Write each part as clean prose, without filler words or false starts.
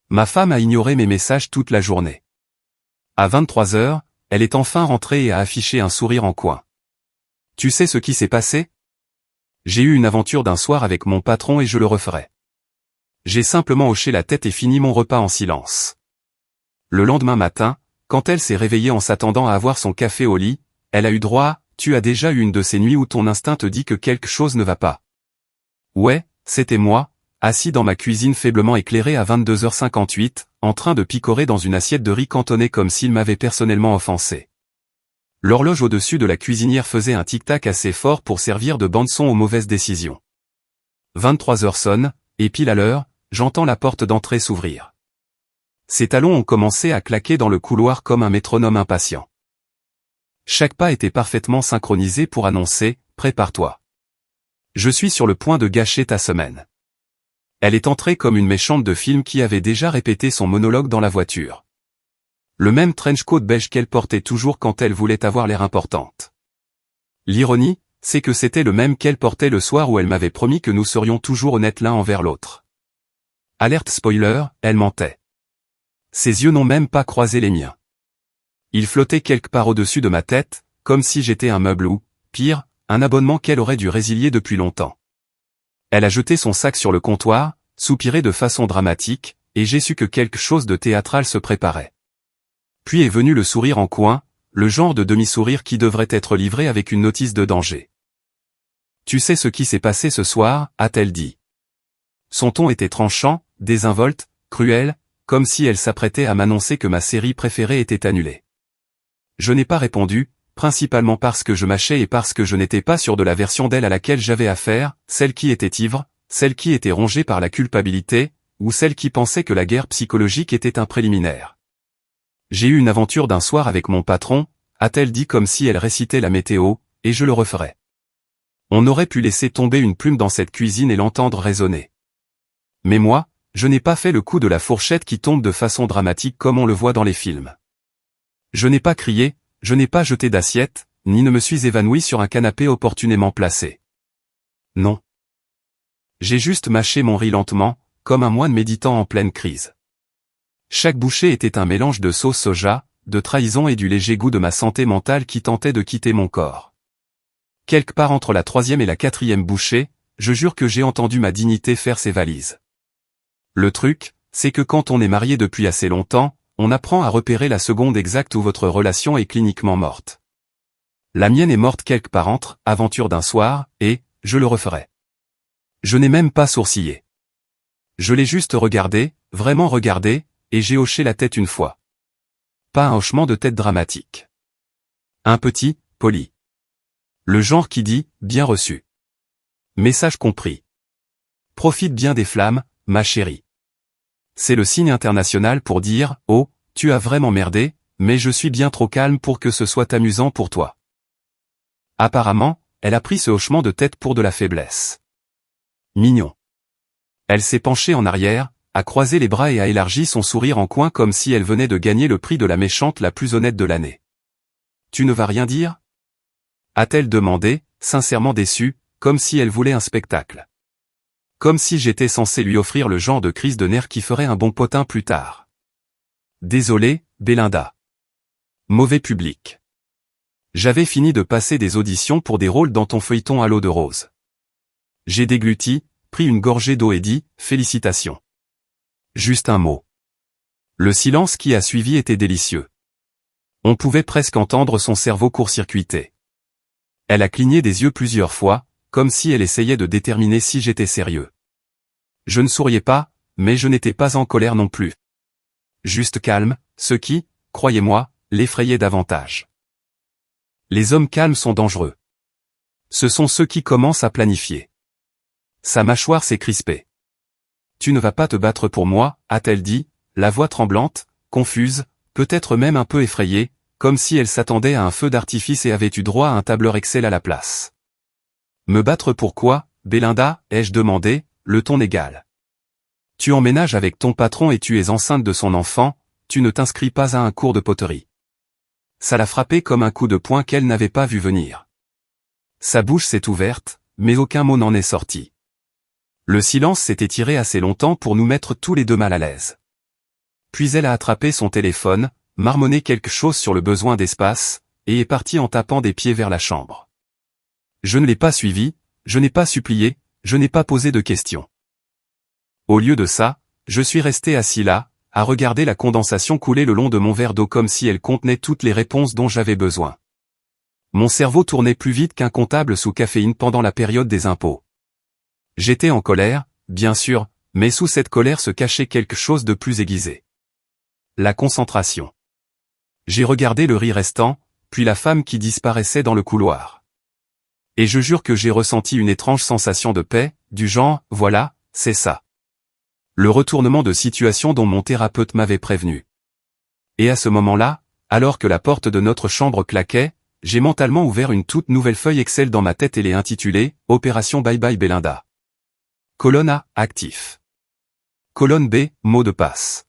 Ma femme a ignoré mes messages toute la journée. À 23 heures, elle est enfin rentrée et a affiché un sourire en coin. Tu sais ce qui s'est passé? J'ai eu une aventure d'un soir avec mon patron et je le referai. J'ai simplement hoché la tête et fini mon repas en silence. Le lendemain matin, quand elle s'est réveillée en s'attendant à avoir son café au lit, elle a eu droit à « Tu as déjà eu une de ces nuits où ton instinct te dit que quelque chose ne va pas ». Ouais, c'était moi, assis dans ma cuisine faiblement éclairée à 22h58, en train de picorer dans une assiette de riz cantonné comme s'il m'avait personnellement offensé. L'horloge au-dessus de la cuisinière faisait un tic-tac assez fort pour servir de bande-son aux mauvaises décisions. 23h sonne, et pile à l'heure, j'entends la porte d'entrée s'ouvrir. Ses talons ont commencé à claquer dans le couloir comme un métronome impatient. Chaque pas était parfaitement synchronisé pour annoncer « Prépare-toi. Je suis sur le point de gâcher ta semaine ». Elle est entrée comme une méchante de film qui avait déjà répété son monologue dans la voiture. Le même trench-coat beige qu'elle portait toujours quand elle voulait avoir l'air importante. L'ironie, c'est que c'était le même qu'elle portait le soir où elle m'avait promis que nous serions toujours honnêtes l'un envers l'autre. Alerte spoiler, elle mentait. Ses yeux n'ont même pas croisé les miens. Ils flottaient quelque part au-dessus de ma tête, comme si j'étais un meuble ou, pire, un abonnement qu'elle aurait dû résilier depuis longtemps. Elle a jeté son sac sur le comptoir, soupiré de façon dramatique, et j'ai su que quelque chose de théâtral se préparait. Puis est venu le sourire en coin, le genre de demi-sourire qui devrait être livré avec une notice de danger. Tu sais ce qui s'est passé ce soir, a-t-elle dit. Son ton était tranchant, désinvolte, cruel, comme si elle s'apprêtait à m'annoncer que ma série préférée était annulée. Je n'ai pas répondu, principalement parce que je mâchais et parce que je n'étais pas sûr de la version d'elle à laquelle j'avais affaire, celle qui était ivre, celle qui était rongée par la culpabilité, ou celle qui pensait que la guerre psychologique était un préliminaire. J'ai eu une aventure d'un soir avec mon patron, a-t-elle dit comme si elle récitait la météo, et je le referai. On aurait pu laisser tomber une plume dans cette cuisine et l'entendre résonner. Mais moi, je n'ai pas fait le coup de la fourchette qui tombe de façon dramatique comme on le voit dans les films. Je n'ai pas crié, je n'ai pas jeté d'assiette, ni ne me suis évanoui sur un canapé opportunément placé. Non. J'ai juste mâché mon riz lentement, comme un moine méditant en pleine crise. Chaque bouchée était un mélange de sauce soja, de trahison et du léger goût de ma santé mentale qui tentait de quitter mon corps. Quelque part entre la 3e et la 4e bouchée, je jure que j'ai entendu ma dignité faire ses valises. Le truc, c'est que quand on est marié depuis assez longtemps, on apprend à repérer la seconde exacte où votre relation est cliniquement morte. La mienne est morte quelque part entre « aventure d'un soir » et « je le referai ». Je n'ai même pas sourcillé. Je l'ai juste regardé, vraiment regardé, et j'ai hoché la tête une fois. Pas un hochement de tête dramatique. Un petit, poli. Le genre qui dit « bien reçu ». Message compris. Profite bien des flammes, ma chérie. C'est le signe international pour dire « Oh, tu as vraiment merdé, mais je suis bien trop calme pour que ce soit amusant pour toi ». Apparemment, elle a pris ce hochement de tête pour de la faiblesse. Mignon. Elle s'est penchée en arrière, a croisé les bras et a élargi son sourire en coin comme si elle venait de gagner le prix de la méchante la plus honnête de l'année. « Tu ne vas rien dire ?» a-t-elle demandé, sincèrement déçue, comme si elle voulait un spectacle. Comme si j'étais censé lui offrir le genre de crise de nerfs qui ferait un bon potin plus tard. Désolé, Bélinda. Mauvais public. J'avais fini de passer des auditions pour des rôles dans ton feuilleton à l'eau de rose. J'ai dégluti, pris une gorgée d'eau et dit « Félicitations ». Juste un mot. Le silence qui a suivi était délicieux. On pouvait presque entendre son cerveau court-circuiter. Elle a cligné des yeux plusieurs fois, comme si elle essayait de déterminer si j'étais sérieux. Je ne souriais pas, mais je n'étais pas en colère non plus. Juste calme, ce qui, croyez-moi, l'effrayait davantage. Les hommes calmes sont dangereux. Ce sont ceux qui commencent à planifier. Sa mâchoire s'est crispée. « Tu ne vas pas te battre pour moi » a-t-elle dit, la voix tremblante, confuse, peut-être même un peu effrayée, comme si elle s'attendait à un feu d'artifice et avait eu droit à un tableur Excel à la place. « Me battre pourquoi, Bélinda » ai-je demandé, le ton égal. « Tu emménages avec ton patron et tu es enceinte de son enfant, tu ne t'inscris pas à un cours de poterie. » Ça l'a frappé comme un coup de poing qu'elle n'avait pas vu venir. Sa bouche s'est ouverte, mais aucun mot n'en est sorti. Le silence s'est étiré assez longtemps pour nous mettre tous les deux mal à l'aise. puis elle a attrapé son téléphone, marmonné quelque chose sur le besoin d'espace, et est partie en tapant des pieds vers la chambre. Je ne l'ai pas suivie, je n'ai pas supplié, je n'ai pas posé de questions. Au lieu de ça, je suis resté assis là, à regarder la condensation couler le long de mon verre d'eau comme si elle contenait toutes les réponses dont j'avais besoin. Mon cerveau tournait plus vite qu'un comptable sous caféine pendant la période des impôts. J'étais en colère, bien sûr, mais sous cette colère se cachait quelque chose de plus aiguisé. La concentration. J'ai regardé le riz restant, puis la femme qui disparaissait dans le couloir. Et je jure que j'ai ressenti une étrange sensation de paix, du genre, voilà, c'est ça. Le retournement de situation dont mon thérapeute m'avait prévenu. Et à ce moment-là, alors que la porte de notre chambre claquait, j'ai mentalement ouvert une toute nouvelle feuille Excel dans ma tête et l'ai intitulée « Opération Bye Bye Belinda ». Colonne A, actif. Colonne B, mot de passe.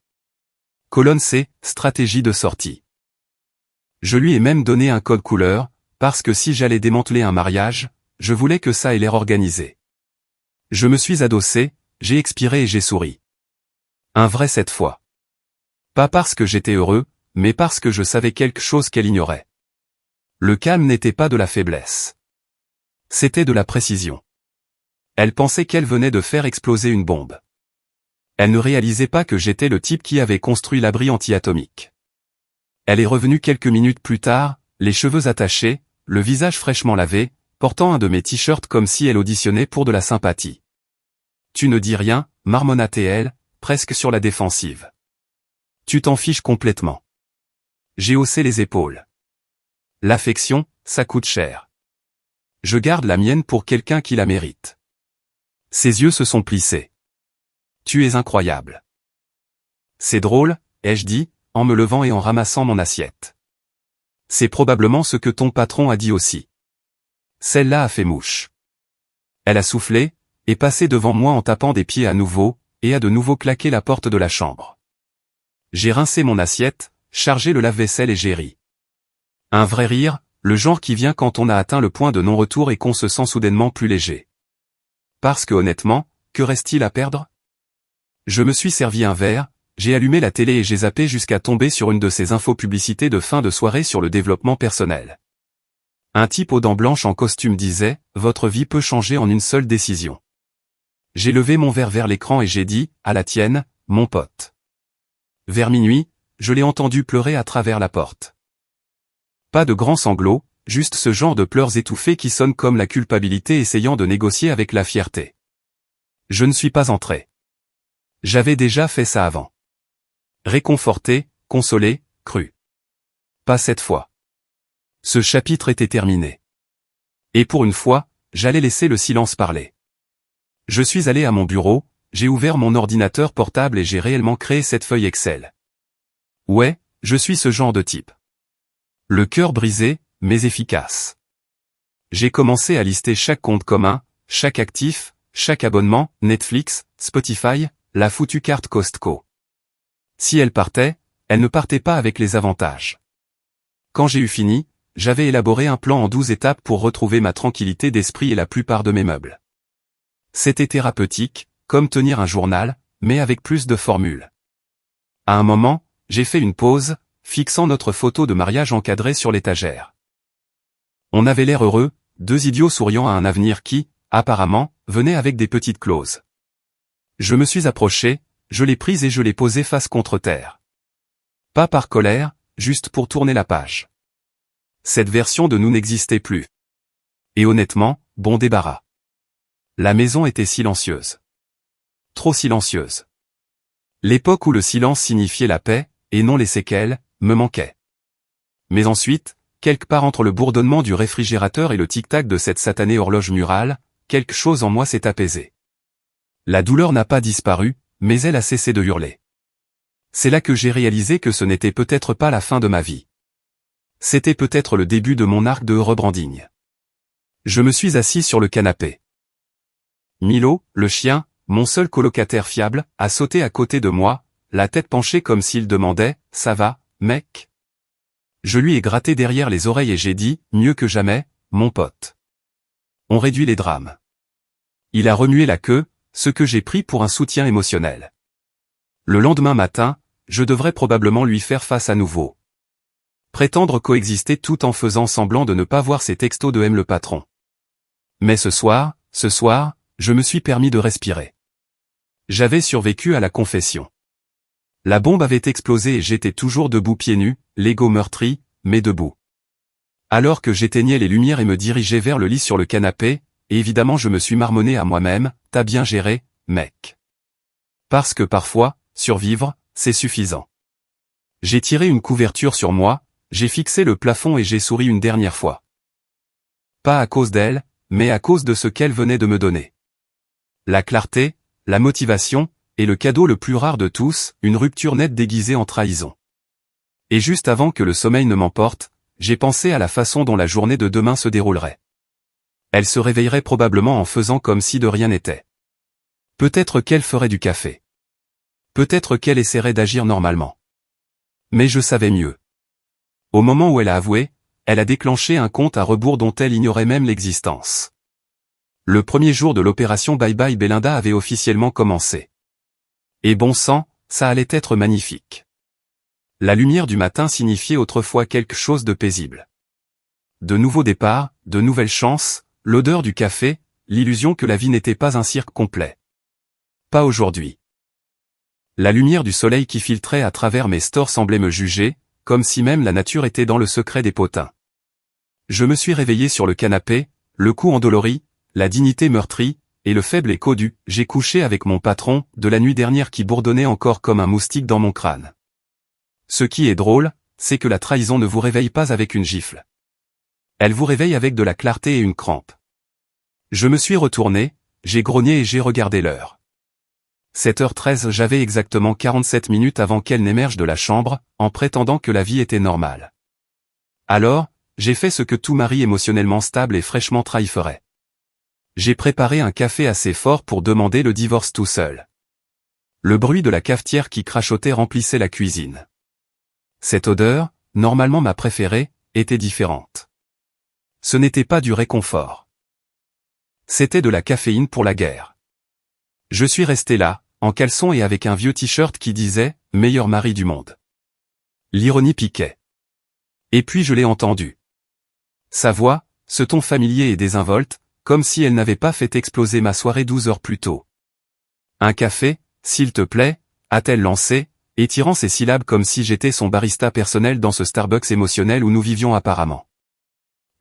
Colonne C, stratégie de sortie. Je lui ai même donné un code couleur, parce que si j'allais démanteler un mariage, je voulais que ça ait l'air organisé. Je me suis adossé, j'ai expiré et j'ai souri. Un vrai cette fois. Pas parce que j'étais heureux, mais parce que je savais quelque chose qu'elle ignorait. Le calme n'était pas de la faiblesse. C'était de la précision. Elle pensait qu'elle venait de faire exploser une bombe. Elle ne réalisait pas que j'étais le type qui avait construit l'abri anti-atomique. Elle est revenue quelques minutes plus tard, les cheveux attachés, le visage fraîchement lavé, portant un de mes t-shirts comme si elle auditionnait pour de la sympathie. Tu ne dis rien, marmonna-t-elle, presque sur la défensive. Tu t'en fiches complètement. J'ai haussé les épaules. L'affection, ça coûte cher. Je garde la mienne pour quelqu'un qui la mérite. Ses yeux se sont plissés. Tu es incroyable. C'est drôle, ai-je dit, en me levant et en ramassant mon assiette. C'est probablement ce que ton patron a dit aussi. Celle-là a fait mouche. Elle a soufflé, est passée devant moi en tapant des pieds à nouveau, et a de nouveau claqué la porte de la chambre. J'ai rincé mon assiette, chargé le lave-vaisselle et j'ai ri. Un vrai rire, le genre qui vient quand on a atteint le point de non-retour et qu'on se sent soudainement plus léger. Parce que honnêtement, que reste-t-il à perdre? Je me suis servi un verre, j'ai allumé la télé et j'ai zappé jusqu'à tomber sur une de ces infopublicités de fin de soirée sur le développement personnel. Un type aux dents blanches en costume disait « Votre vie peut changer en une seule décision ». J'ai levé mon verre vers l'écran et j'ai dit « À la tienne, mon pote ». Vers minuit, je l'ai entendu pleurer à travers la porte. Pas de grands sanglots, juste ce genre de pleurs étouffés qui sonnent comme la culpabilité essayant de négocier avec la fierté. Je ne suis pas entré. J'avais déjà fait ça avant. Réconforté, consolé, cru. Pas cette fois. Ce chapitre était terminé. Et pour une fois, j'allais laisser le silence parler. Je suis allé à mon bureau, j'ai ouvert mon ordinateur portable et j'ai réellement créé cette feuille Excel. Ouais, je suis ce genre de type. Le cœur brisé, mais efficace. J'ai commencé à lister chaque compte commun, chaque actif, chaque abonnement, Netflix, Spotify, la foutue carte Costco. Si elle partait, elle ne partait pas avec les avantages. Quand j'ai eu fini, j'avais élaboré un plan en 12 étapes pour retrouver ma tranquillité d'esprit et la plupart de mes meubles. C'était thérapeutique, comme tenir un journal, mais avec plus de formules. À un moment, j'ai fait une pause, fixant notre photo de mariage encadrée sur l'étagère. On avait l'air heureux, deux idiots souriant à un avenir qui, apparemment, venait avec des petites clauses. Je me suis approché, je l'ai prise et je l'ai posée face contre terre. Pas par colère, juste pour tourner la page. Cette version de nous n'existait plus. Et honnêtement, bon débarras. La maison était silencieuse. Trop silencieuse. L'époque où le silence signifiait la paix, et non les séquelles, me manquait. Mais ensuite, quelque part entre le bourdonnement du réfrigérateur et le tic-tac de cette satanée horloge murale, quelque chose en moi s'est apaisé. La douleur n'a pas disparu, mais elle a cessé de hurler. C'est là que j'ai réalisé que ce n'était peut-être pas la fin de ma vie. C'était peut-être le début de mon arc de rebranding. Je me suis assis sur le canapé. Milo, le chien, mon seul colocataire fiable, a sauté à côté de moi, la tête penchée comme s'il demandait « Ça va, mec ?» Je lui ai gratté derrière les oreilles et j'ai dit « Mieux que jamais, mon pote. » On réduit les drames. Il a remué la queue, ce que j'ai pris pour un soutien émotionnel. Le lendemain matin, je devrais probablement lui faire face à nouveau. Prétendre coexister tout en faisant semblant de ne pas voir ces textos de M le patron. Mais ce soir, je me suis permis de respirer. J'avais survécu à la confession. La bombe avait explosé et j'étais toujours debout pieds nus, l'ego meurtri, mais debout. Alors que j'éteignais les lumières et me dirigeais vers le lit sur le canapé, et évidemment je me suis marmonné à moi-même, t'as bien géré, mec. Parce que parfois, survivre, c'est suffisant. J'ai tiré une couverture sur moi, j'ai fixé le plafond et j'ai souri une dernière fois. Pas à cause d'elle, mais à cause de ce qu'elle venait de me donner. La clarté, la motivation, et le cadeau le plus rare de tous, une rupture nette déguisée en trahison. Et juste avant que le sommeil ne m'emporte, j'ai pensé à la façon dont la journée de demain se déroulerait. Elle se réveillerait probablement en faisant comme si de rien n'était. Peut-être qu'elle ferait du café. Peut-être qu'elle essaierait d'agir normalement. Mais je savais mieux. Au moment où elle a avoué, elle a déclenché un compte à rebours dont elle ignorait même l'existence. Le premier jour de l'opération Bye Bye Belinda avait officiellement commencé. Et bon sang, ça allait être magnifique. La lumière du matin signifiait autrefois quelque chose de paisible. De nouveaux départs, de nouvelles chances, l'odeur du café, l'illusion que la vie n'était pas un cirque complet. Pas aujourd'hui. La lumière du soleil qui filtrait à travers mes stores semblait me juger, comme si même la nature était dans le secret des potins. Je me suis réveillé sur le canapé, le cou endolori, la dignité meurtrie, et le faible écho du « j'ai couché avec mon patron » de la nuit dernière qui bourdonnait encore comme un moustique dans mon crâne. Ce qui est drôle, c'est que la trahison ne vous réveille pas avec une gifle. Elle vous réveille avec de la clarté et une crampe. Je me suis retourné, j'ai grogné et j'ai regardé l'heure. 7h13, j'avais exactement 47 minutes avant qu'elle n'émerge de la chambre, en prétendant que la vie était normale. Alors, j'ai fait ce que tout mari émotionnellement stable et fraîchement trahi ferait. J'ai préparé un café assez fort pour demander le divorce tout seul. Le bruit de la cafetière qui crachotait remplissait la cuisine. Cette odeur, normalement ma préférée, était différente. Ce n'était pas du réconfort. C'était de la caféine pour la guerre. Je suis resté là, en caleçon et avec un vieux t-shirt qui disait « Meilleur mari du monde ». L'ironie piquait. Et puis je l'ai entendu. Sa voix, ce ton familier et désinvolte, comme si elle n'avait pas fait exploser ma soirée 12 heures plus tôt. Un café, s'il te plaît, a-t-elle lancé, étirant ses syllabes comme si j'étais son barista personnel dans ce Starbucks émotionnel où nous vivions apparemment.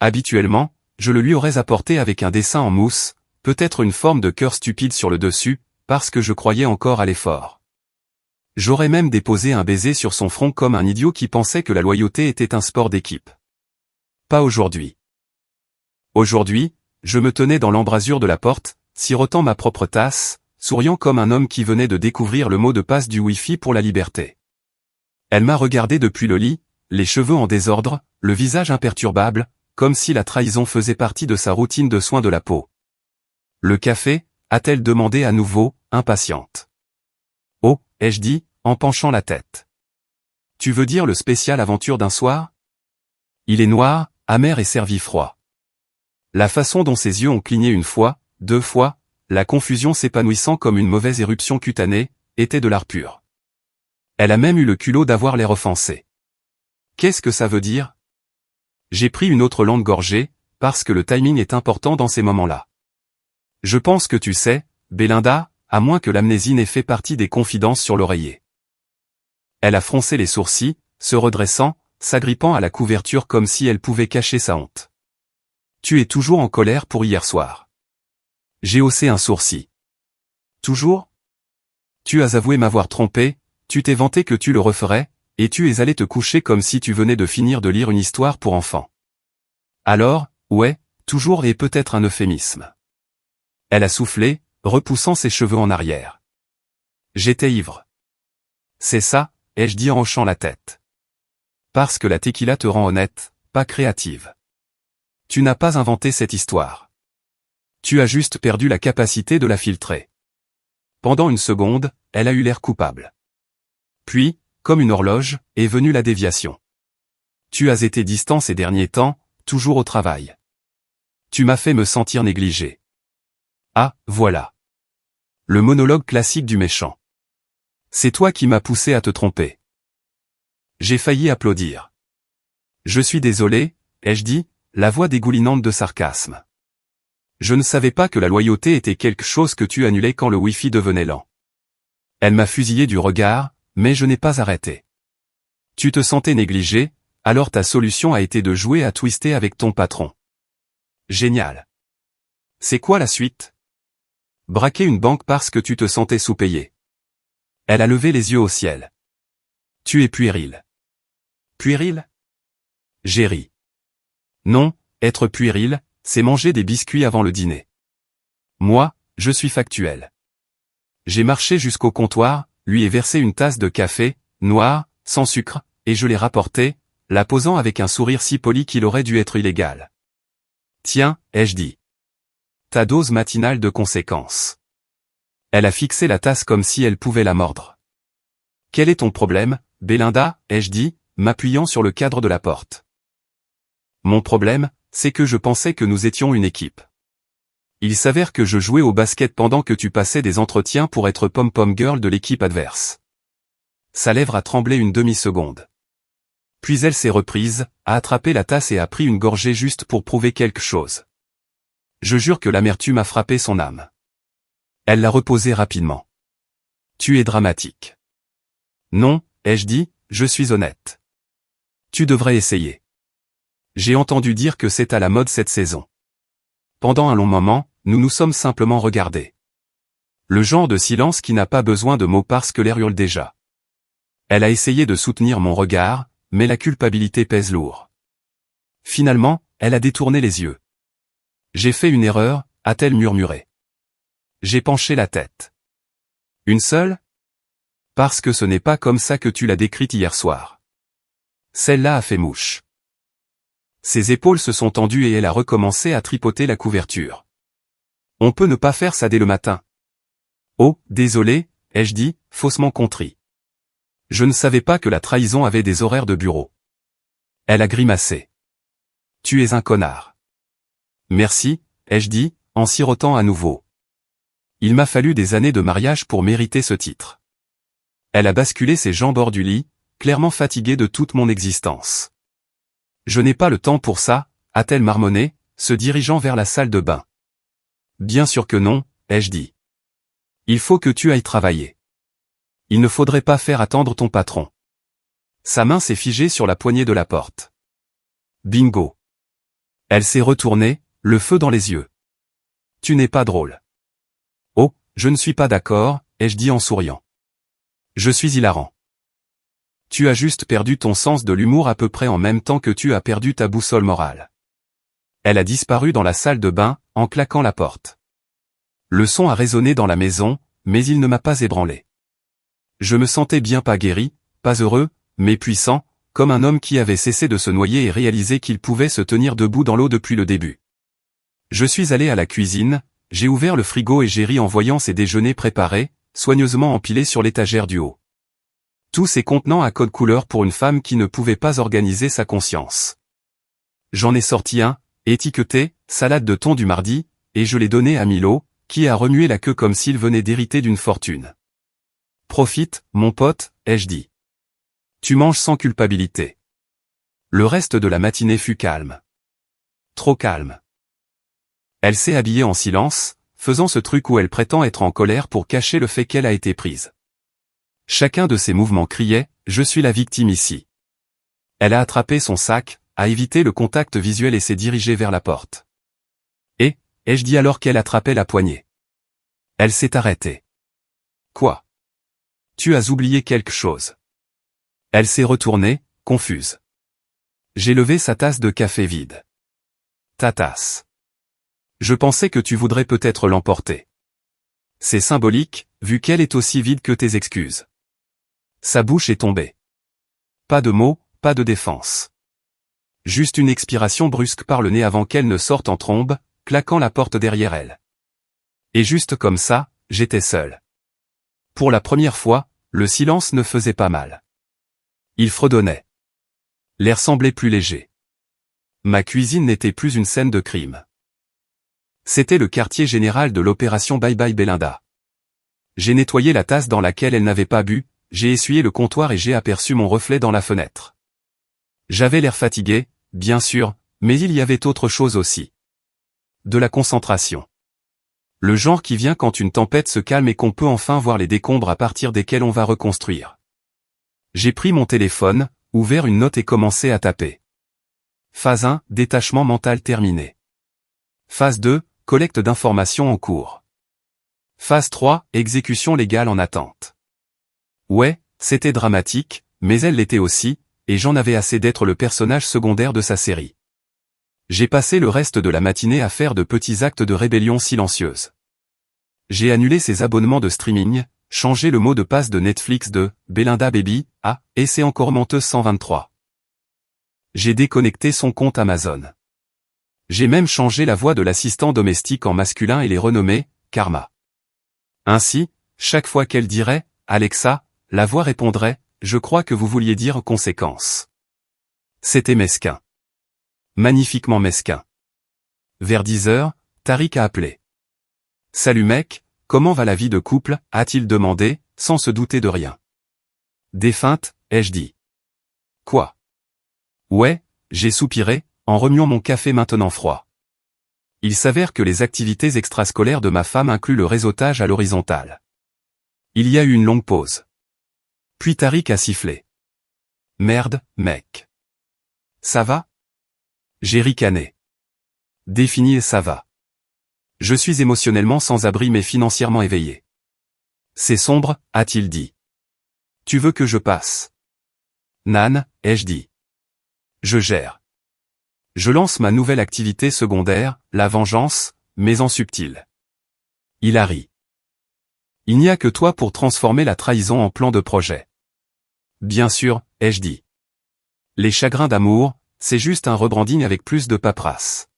Habituellement, je le lui aurais apporté avec un dessin en mousse, peut-être une forme de cœur stupide sur le dessus, parce que je croyais encore à l'effort. J'aurais même déposé un baiser sur son front comme un idiot qui pensait que la loyauté était un sport d'équipe. Pas aujourd'hui. Aujourd'hui, je me tenais dans l'embrasure de la porte, sirotant ma propre tasse, souriant comme un homme qui venait de découvrir le mot de passe du Wi-Fi pour la liberté. Elle m'a regardé depuis le lit, les cheveux en désordre, le visage imperturbable, comme si la trahison faisait partie de sa routine de soins de la peau. Le café, a-t-elle demandé à nouveau, impatiente. Oh, ai-je dit, en penchant la tête. Tu veux dire le spécial aventure d'un soir? Il est noir, amer et servi froid. La façon dont ses yeux ont cligné une fois, 2 fois, la confusion s'épanouissant comme une mauvaise éruption cutanée, était de l'art pur. Elle a même eu le culot d'avoir l'air offensée. Qu'est-ce que ça veut dire? J'ai pris une autre longue gorgée, parce que le timing est important dans ces moments-là. Je pense que tu sais, Belinda, à moins que l'amnésie n'ait fait partie des confidences sur l'oreiller. Elle a froncé les sourcils, se redressant, s'agrippant à la couverture comme si elle pouvait cacher sa honte. Tu es toujours en colère pour hier soir. J'ai haussé un sourcil. Toujours? Tu as avoué m'avoir trompé, tu t'es vanté que tu le referais, et tu es allé te coucher comme si tu venais de finir de lire une histoire pour enfants. Alors, ouais, toujours est peut-être un euphémisme. Elle a soufflé, repoussant ses cheveux en arrière. J'étais ivre. C'est ça, ai-je dit en hochant la tête. Parce que la tequila te rend honnête, pas créative. Tu n'as pas inventé cette histoire. Tu as juste perdu la capacité de la filtrer. Pendant une seconde, elle a eu l'air coupable. Puis, comme une horloge, est venue la déviation. Tu as été distant ces derniers temps, toujours au travail. Tu m'as fait me sentir négligé. Ah, voilà. Le monologue classique du méchant. C'est toi qui m'as poussé à te tromper. J'ai failli applaudir. Je suis désolé, ai-je dit, la voix dégoulinante de sarcasme. Je ne savais pas que la loyauté était quelque chose que tu annulais quand le Wi-Fi devenait lent. Elle m'a fusillé du regard, mais je n'ai pas arrêté. Tu te sentais négligé, alors ta solution a été de jouer à twister avec ton patron. Génial. C'est quoi la suite? Braquer une banque parce que tu te sentais sous-payé. Elle a levé les yeux au ciel. Tu es puéril. Puéril? J'ai ri. Non, être puéril, c'est manger des biscuits avant le dîner. Moi, je suis factuel. J'ai marché jusqu'au comptoir, lui ai versé une tasse de café, noir, sans sucre, et je l'ai rapporté, la posant avec un sourire si poli qu'il aurait dû être illégal. Tiens, ai-je dit. Ta dose matinale de conséquences. Elle a fixé la tasse comme si elle pouvait la mordre. Quel est ton problème, Belinda, ai-je dit, m'appuyant sur le cadre de la porte. Mon problème, c'est que je pensais que nous étions une équipe. Il s'avère que je jouais au basket pendant que tu passais des entretiens pour être pom-pom girl de l'équipe adverse. Sa lèvre a tremblé une demi-seconde. Puis elle s'est reprise, a attrapé la tasse et a pris une gorgée juste pour prouver quelque chose. Je jure que l'amertume a frappé son âme. Elle l'a reposée rapidement. Tu es dramatique. Non, ai-je dit, je suis honnête. Tu devrais essayer. J'ai entendu dire que c'est à la mode cette saison. Pendant un long moment, nous nous sommes simplement regardés. Le genre de silence qui n'a pas besoin de mots parce que l'air hurle déjà. Elle a essayé de soutenir mon regard, mais la culpabilité pèse lourd. Finalement, elle a détourné les yeux. J'ai fait une erreur, a-t-elle murmuré. J'ai penché la tête. Une seule? Parce que ce n'est pas comme ça que tu l'as décrite hier soir. Celle-là a fait mouche. Ses épaules se sont tendues et elle a recommencé à tripoter la couverture. On peut ne pas faire ça dès le matin. Oh, désolé, ai-je dit, faussement contrit. Je ne savais pas que la trahison avait des horaires de bureau. Elle a grimacé. Tu es un connard. Merci, ai-je dit, en sirotant à nouveau. Il m'a fallu des années de mariage pour mériter ce titre. Elle a basculé ses jambes hors du lit, clairement fatiguée de toute mon existence. Je n'ai pas le temps pour ça, a-t-elle marmonné, se dirigeant vers la salle de bain. Bien sûr que non, ai-je dit. Il faut que tu ailles travailler. Il ne faudrait pas faire attendre ton patron. Sa main s'est figée sur la poignée de la porte. Bingo. Elle s'est retournée, le feu dans les yeux. Tu n'es pas drôle. Oh, je ne suis pas d'accord, ai-je dit en souriant. Je suis hilarant. Tu as juste perdu ton sens de l'humour à peu près en même temps que tu as perdu ta boussole morale. Elle a disparu dans la salle de bain, en claquant la porte. Le son a résonné dans la maison, mais il ne m'a pas ébranlé. Je me sentais bien pas guéri, pas heureux, mais puissant, comme un homme qui avait cessé de se noyer et réalisé qu'il pouvait se tenir debout dans l'eau depuis le début. Je suis allé à la cuisine, j'ai ouvert le frigo et j'ai ri en voyant ses déjeuners préparés, soigneusement empilés sur l'étagère du haut. Tous ces contenants à code couleur pour une femme qui ne pouvait pas organiser sa conscience. J'en ai sorti un, étiqueté, salade de thon du mardi, et je l'ai donné à Milo, qui a remué la queue comme s'il venait d'hériter d'une fortune. Profite, mon pote, ai-je dit. Tu manges sans culpabilité. Le reste de la matinée fut calme. Trop calme. Elle s'est habillée en silence, faisant ce truc où elle prétend être en colère pour cacher le fait qu'elle a été prise. Chacun de ses mouvements criait « Je suis la victime ici ». Elle a attrapé son sac, a évité le contact visuel et s'est dirigée vers la porte. Et, ai-je dit alors qu'elle attrapait la poignée. Elle s'est arrêtée. Quoi? Tu as oublié quelque chose. Elle s'est retournée, confuse. J'ai levé sa tasse de café vide. Ta tasse. Je pensais que tu voudrais peut-être l'emporter. C'est symbolique, vu qu'elle est aussi vide que tes excuses. Sa bouche est tombée. Pas de mots, pas de défense. Juste une expiration brusque par le nez avant qu'elle ne sorte en trombe, claquant la porte derrière elle. Et juste comme ça, j'étais seul. Pour la première fois, le silence ne faisait pas mal. Il fredonnait. L'air semblait plus léger. Ma cuisine n'était plus une scène de crime. C'était le quartier général de l'opération Bye Bye Belinda. J'ai nettoyé la tasse dans laquelle elle n'avait pas bu, j'ai essuyé le comptoir et j'ai aperçu mon reflet dans la fenêtre. J'avais l'air fatigué, bien sûr, mais il y avait autre chose aussi. De la concentration. Le genre qui vient quand une tempête se calme et qu'on peut enfin voir les décombres à partir desquels on va reconstruire. J'ai pris mon téléphone, ouvert une note et commencé à taper. Phase 1, détachement mental terminé. Phase 2, collecte d'informations en cours. Phase 3, exécution légale en attente. Ouais, c'était dramatique, mais elle l'était aussi, et j'en avais assez d'être le personnage secondaire de sa série. J'ai passé le reste de la matinée à faire de petits actes de rébellion silencieuse. J'ai annulé ses abonnements de streaming, changé le mot de passe de Netflix de « Belinda Baby » à « et c'est encore menteuse 123 ». J'ai déconnecté son compte Amazon. J'ai même changé la voix de l'assistant domestique en masculin et les renommé « Karma ». Ainsi, chaque fois qu'elle dirait « Alexa », la voix répondrait « Je crois que vous vouliez dire conséquence ». C'était mesquin. Magnifiquement mesquin. Vers 10 heures, Tariq a appelé. « Salut mec, comment va la vie de couple ?» a-t-il demandé, sans se douter de rien. « Défunte, ai-je dit. »« Quoi ?» ?»« Ouais, » j'ai soupiré, en remuant mon café maintenant froid. Il s'avère que les activités extrascolaires de ma femme incluent le réseautage à l'horizontale. Il y a eu une longue pause. Puis Tariq a sifflé. « Merde, mec. »« Ça va ?» J'ai ricané. « Défini ça va. Je suis émotionnellement sans abri mais financièrement éveillé. »« C'est sombre, » a-t-il dit. « Tu veux que je passe ?»« Nan, ai-je dit. »« Je gère. » Je lance ma nouvelle activité secondaire, la vengeance, mais en subtil. Il a ri. « Il n'y a que toi pour transformer la trahison en plan de projet. »« Bien sûr, ai-je dit. » Les chagrins d'amour, c'est juste un rebranding avec plus de paperasse.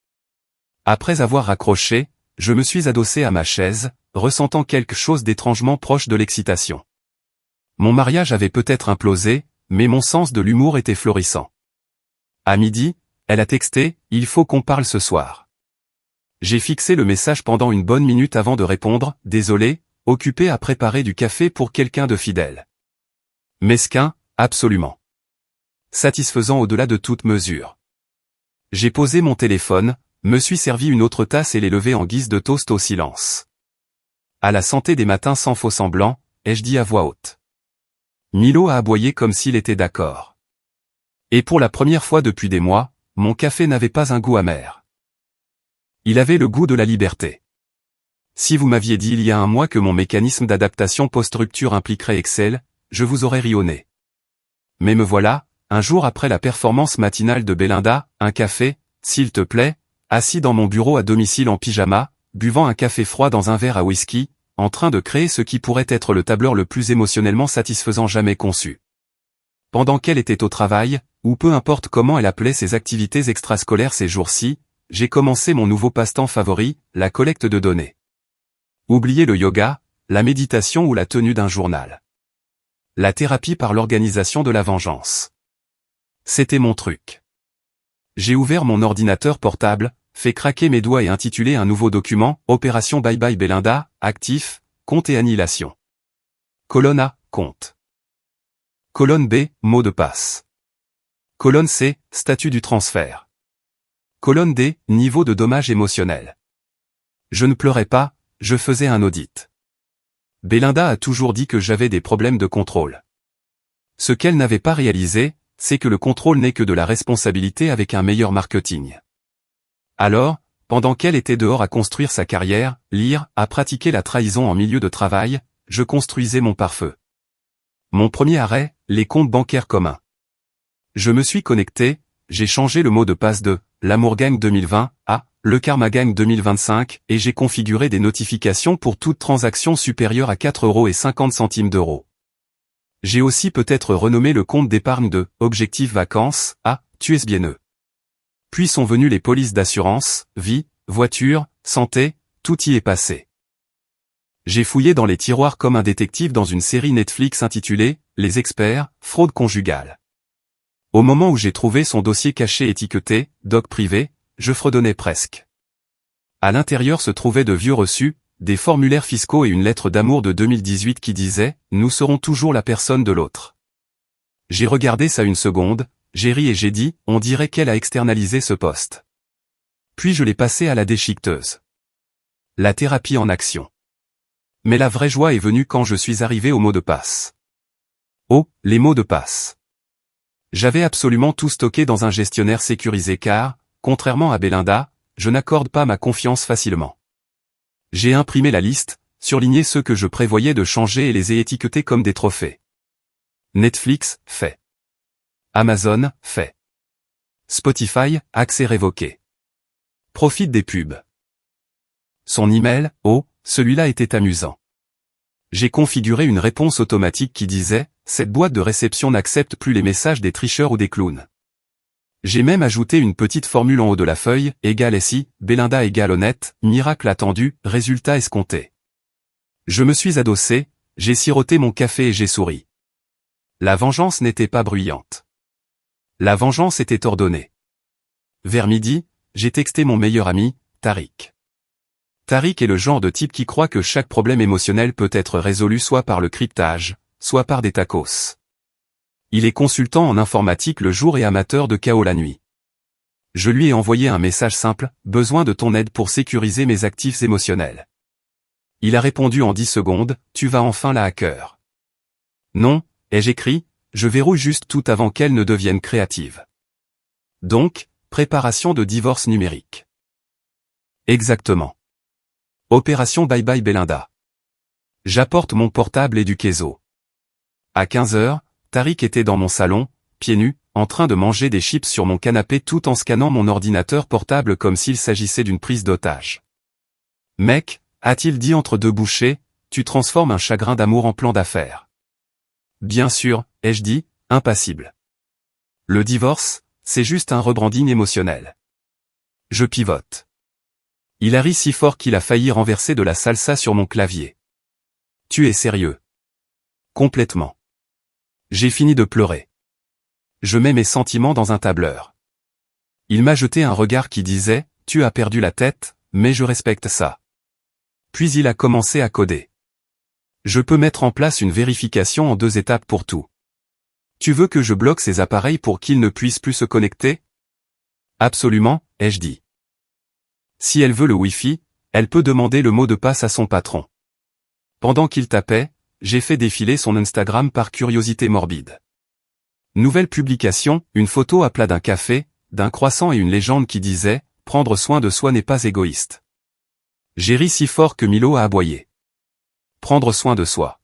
Après avoir raccroché, je me suis adossé à ma chaise, ressentant quelque chose d'étrangement proche de l'excitation. Mon mariage avait peut-être implosé, mais mon sens de l'humour était florissant. À midi, elle a texté « Il faut qu'on parle ce soir ». J'ai fixé le message pendant une bonne minute avant de répondre « Désolé, occupé à préparer du café pour quelqu'un de fidèle. » Mesquin, absolument. Satisfaisant au-delà de toute mesure. J'ai posé mon téléphone, me suis servi une autre tasse et l'ai levée en guise de toast au silence. À la santé des matins sans faux semblant, ai-je dit à voix haute. Milo a aboyé comme s'il était d'accord. Et pour la première fois depuis des mois, mon café n'avait pas un goût amer. Il avait le goût de la liberté. Si vous m'aviez dit il y a un mois que mon mécanisme d'adaptation post-rupture impliquerait Excel, je vous aurais ri au nez. Mais me voilà, un jour après la performance matinale de Belinda, un café, s'il te plaît, assis dans mon bureau à domicile en pyjama, buvant un café froid dans un verre à whisky, en train de créer ce qui pourrait être le tableur le plus émotionnellement satisfaisant jamais conçu. Pendant qu'elle était au travail, ou peu importe comment elle appelait ses activités extrascolaires ces jours-ci, j'ai commencé mon nouveau passe-temps favori, la collecte de données. Oubliez le yoga, la méditation ou la tenue d'un journal. La thérapie par l'organisation de la vengeance. C'était mon truc. J'ai ouvert mon ordinateur portable, fait craquer mes doigts et intitulé un nouveau document, Opération Bye Bye Belinda, actif, compte et annihilation. Colonne A, compte. Colonne B, mot de passe. Colonne C, statut du transfert. Colonne D, niveau de dommage émotionnel. Je ne pleurais pas, je faisais un audit. Belinda a toujours dit que j'avais des problèmes de contrôle. Ce qu'elle n'avait pas réalisé, c'est que le contrôle n'est que de la responsabilité avec un meilleur marketing. Alors, pendant qu'elle était dehors à construire sa carrière, lire, à pratiquer la trahison en milieu de travail, je construisais mon pare-feu. Mon premier arrêt, les comptes bancaires communs. Je me suis connecté, j'ai changé le mot de passe de « L'amour gagne 2020 » à « Le karma gagne 2025 » et j'ai configuré des notifications pour toute transaction supérieure à 4,50 €. J'ai aussi peut-être renommé le compte d'épargne de « Objectif vacances » à « Tu es bieneux ». Puis sont venues les polices d'assurance, vie, voiture, santé, tout y est passé. J'ai fouillé dans les tiroirs comme un détective dans une série Netflix intitulée « Les experts, fraude conjugale ». Au moment où j'ai trouvé son dossier caché étiqueté « Doc privé », je fredonnais presque. À l'intérieur se trouvaient de vieux reçus, des formulaires fiscaux et une lettre d'amour de 2018 qui disait « Nous serons toujours la personne de l'autre ». J'ai regardé ça une seconde, j'ai ri et j'ai dit « On dirait qu'elle a externalisé ce poste ». Puis je l'ai passé à la déchiqueteuse. La thérapie en action. Mais la vraie joie est venue quand je suis arrivé aux mots de passe. Oh, les mots de passe. J'avais absolument tout stocké dans un gestionnaire sécurisé car, contrairement à Belinda, je n'accorde pas ma confiance facilement. J'ai imprimé la liste, surligné ceux que je prévoyais de changer et les ai étiquetés comme des trophées. Netflix, fait. Amazon, fait. Spotify, accès révoqué. Profite des pubs. Son email, oh, celui-là était amusant. J'ai configuré une réponse automatique qui disait « Cette boîte de réception n'accepte plus les messages des tricheurs ou des clowns ». J'ai même ajouté une petite formule en haut de la feuille, égale SI, Belinda égale honnête, miracle attendu, résultat escompté. Je me suis adossé, j'ai siroté mon café et j'ai souri. La vengeance n'était pas bruyante. La vengeance était ordonnée. Vers midi, j'ai texté mon meilleur ami, Tariq. Tariq est le genre de type qui croit que chaque problème émotionnel peut être résolu soit par le cryptage, soit par des tacos. Il est consultant en informatique le jour et amateur de chaos la nuit. Je lui ai envoyé un message simple, besoin de ton aide pour sécuriser mes actifs émotionnels. Il a répondu en 10 secondes, tu vas enfin la hacker. Non, ai-je écrit, je verrouille juste tout avant qu'elle ne devienne créative. Donc, préparation de divorce numérique. Exactement. Opération Bye Bye Belinda. J'apporte mon portable et du queso. À 15h, Tariq était dans mon salon, pieds nus, en train de manger des chips sur mon canapé tout en scannant mon ordinateur portable comme s'il s'agissait d'une prise d'otage. Mec, a-t-il dit entre deux bouchées, tu transformes un chagrin d'amour en plan d'affaires. Bien sûr, ai-je dit, impassible. Le divorce, c'est juste un rebranding émotionnel. Je pivote. Il a ri si fort qu'il a failli renverser de la salsa sur mon clavier. Tu es sérieux? Complètement. J'ai fini de pleurer. Je mets mes sentiments dans un tableur. Il m'a jeté un regard qui disait, tu as perdu la tête, mais je respecte ça. Puis il a commencé à coder. Je peux mettre en place une vérification en 2 étapes pour tout. Tu veux que je bloque ces appareils pour qu'ils ne puissent plus se connecter? Absolument, ai-je dit. Si elle veut le Wi-Fi, elle peut demander le mot de passe à son patron. Pendant qu'il tapait, j'ai fait défiler son Instagram par curiosité morbide. Nouvelle publication, une photo à plat d'un café, d'un croissant et une légende qui disait « Prendre soin de soi n'est pas égoïste ». J'ai ri si fort que Milo a aboyé. Prendre soin de soi.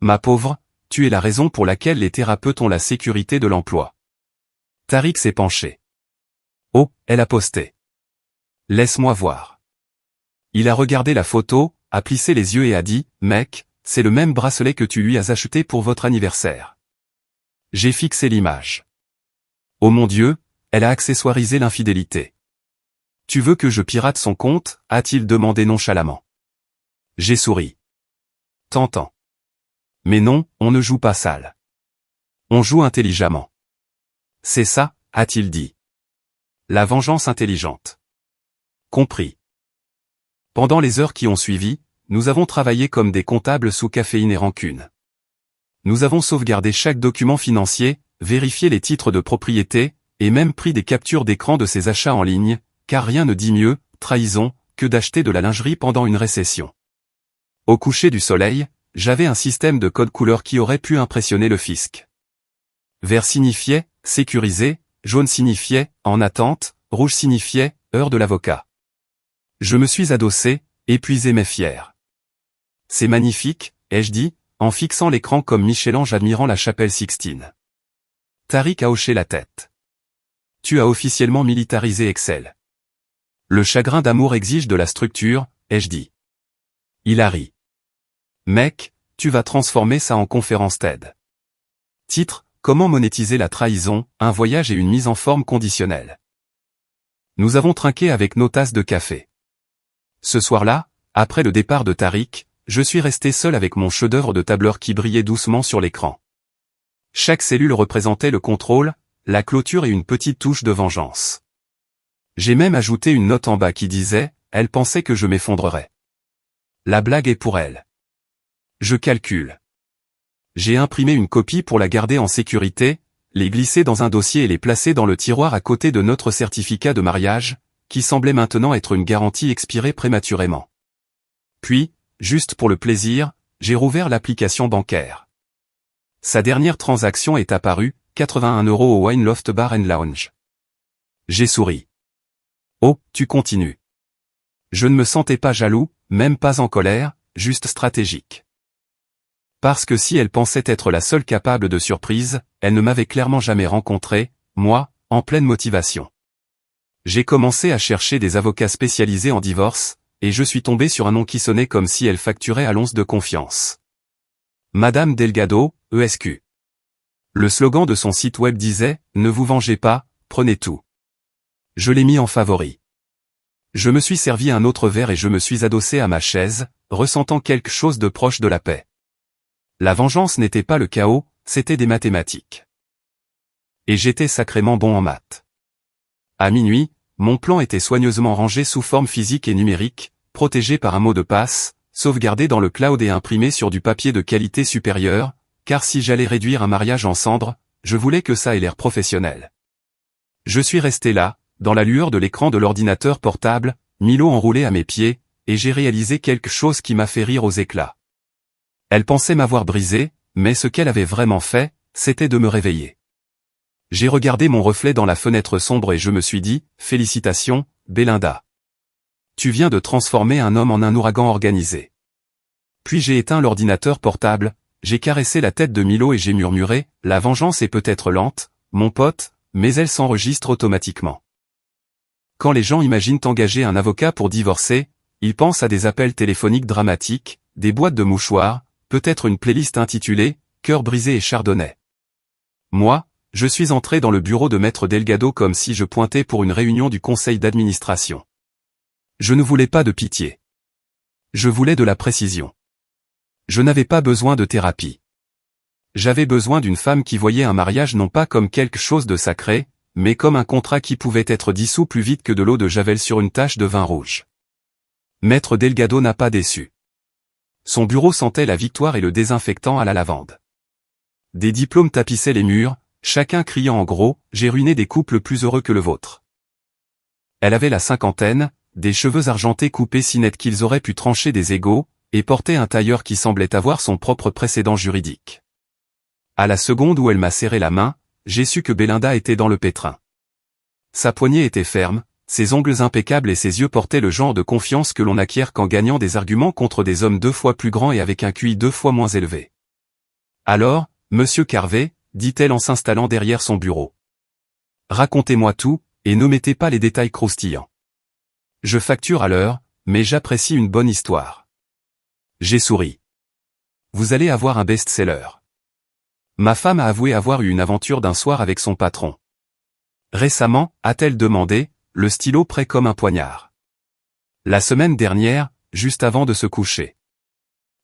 Ma pauvre, tu es la raison pour laquelle les thérapeutes ont la sécurité de l'emploi. Tariq s'est penché. Oh, elle a posté. Laisse-moi voir. Il a regardé la photo, a plissé les yeux et a dit « Mec, c'est le même bracelet que tu lui as acheté pour votre anniversaire. » J'ai fixé l'image. Oh mon Dieu, elle a accessoirisé l'infidélité. Tu veux que je pirate son compte, a-t-il demandé nonchalamment. J'ai souri. Tentant. Mais non, on ne joue pas sale. On joue intelligemment. C'est ça, a-t-il dit. La vengeance intelligente. Compris. Pendant les heures qui ont suivi, nous avons travaillé comme des comptables sous caféine et rancune. Nous avons sauvegardé chaque document financier, vérifié les titres de propriété, et même pris des captures d'écran de ses achats en ligne, car rien ne dit mieux, trahison, que d'acheter de la lingerie pendant une récession. Au coucher du soleil, j'avais un système de code couleur qui aurait pu impressionner le fisc. Vert signifiait « sécurisé », jaune signifiait « en attente », rouge signifiait « heure de l'avocat ». Je me suis adossé, épuisé mais fier. C'est magnifique, ai-je dit, en fixant l'écran comme Michel-Ange admirant la chapelle Sixtine. Tariq a hoché la tête. Tu as officiellement militarisé Excel. Le chagrin d'amour exige de la structure, ai-je dit. Il a ri. Mec, tu vas transformer ça en conférence TED. Titre, comment monétiser la trahison, un voyage et une mise en forme conditionnelle. Nous avons trinqué avec nos tasses de café. Ce soir-là, après le départ de Tariq, je suis resté seul avec mon chef-d'œuvre de tableur qui brillait doucement sur l'écran. Chaque cellule représentait le contrôle, la clôture et une petite touche de vengeance. J'ai même ajouté une note en bas qui disait « Elle pensait que je m'effondrerais ». La blague est pour elle. Je calcule. J'ai imprimé une copie pour la garder en sécurité, les glisser dans un dossier et les placer dans le tiroir à côté de notre certificat de mariage, qui semblait maintenant être une garantie expirée prématurément. Puis, juste pour le plaisir, j'ai rouvert l'application bancaire. Sa dernière transaction est apparue, 81 € au Wine Loft Bar & Lounge. J'ai souri. Oh, tu continues. Je ne me sentais pas jaloux, même pas en colère, juste stratégique. Parce que si elle pensait être la seule capable de surprise, elle ne m'avait clairement jamais rencontré, moi, en pleine motivation. J'ai commencé à chercher des avocats spécialisés en divorce, et je suis tombé sur un nom qui sonnait comme si elle facturait à l'once de confiance. Madame Delgado, ESQ. Le slogan de son site web disait « Ne vous vengez pas, prenez tout ». Je l'ai mis en favori. Je me suis servi un autre verre et je me suis adossé à ma chaise, ressentant quelque chose de proche de la paix. La vengeance n'était pas le chaos, c'était des mathématiques. Et j'étais sacrément bon en maths. À minuit, mon plan était soigneusement rangé sous forme physique et numérique, protégé par un mot de passe, sauvegardé dans le cloud et imprimé sur du papier de qualité supérieure, car si j'allais réduire un mariage en cendres, je voulais que ça ait l'air professionnel. Je suis resté là, dans la lueur de l'écran de l'ordinateur portable, Milo enroulé à mes pieds, et j'ai réalisé quelque chose qui m'a fait rire aux éclats. Elle pensait m'avoir brisé, mais ce qu'elle avait vraiment fait, c'était de me réveiller. J'ai regardé mon reflet dans la fenêtre sombre et je me suis dit, félicitations, Belinda. Tu viens de transformer un homme en un ouragan organisé. Puis j'ai éteint l'ordinateur portable, j'ai caressé la tête de Milo et j'ai murmuré, la vengeance est peut-être lente, mon pote, mais elle s'enregistre automatiquement. Quand les gens imaginent engager un avocat pour divorcer, ils pensent à des appels téléphoniques dramatiques, des boîtes de mouchoirs, peut-être une playlist intitulée « Cœur brisé et chardonnay ». Moi, je suis entré dans le bureau de Maître Delgado comme si je pointais pour une réunion du conseil d'administration. Je ne voulais pas de pitié. Je voulais de la précision. Je n'avais pas besoin de thérapie. J'avais besoin d'une femme qui voyait un mariage non pas comme quelque chose de sacré, mais comme un contrat qui pouvait être dissous plus vite que de l'eau de javel sur une tache de vin rouge. Maître Delgado n'a pas déçu. Son bureau sentait la victoire et le désinfectant à la lavande. Des diplômes tapissaient les murs, chacun criant en gros, j'ai ruiné des couples plus heureux que le vôtre. Elle avait la cinquantaine, des cheveux argentés coupés si net qu'ils auraient pu trancher des égaux, et portait un tailleur qui semblait avoir son propre précédent juridique. À la seconde où elle m'a serré la main, j'ai su que Belinda était dans le pétrin. Sa poignée était ferme, ses ongles impeccables et ses yeux portaient le genre de confiance que l'on acquiert qu'en gagnant des arguments contre des hommes 2 fois plus grands et avec un QI 2 fois moins élevé. Alors, Monsieur Carvé, dit-elle en s'installant derrière son bureau. Racontez-moi tout, et n'omettez pas les détails croustillants. Je facture à l'heure, mais j'apprécie une bonne histoire. J'ai souri. Vous allez avoir un best-seller. Ma femme a avoué avoir eu une aventure d'un soir avec son patron. Récemment, a-t-elle demandé, le stylo prêt comme un poignard. La semaine dernière, juste avant de se coucher.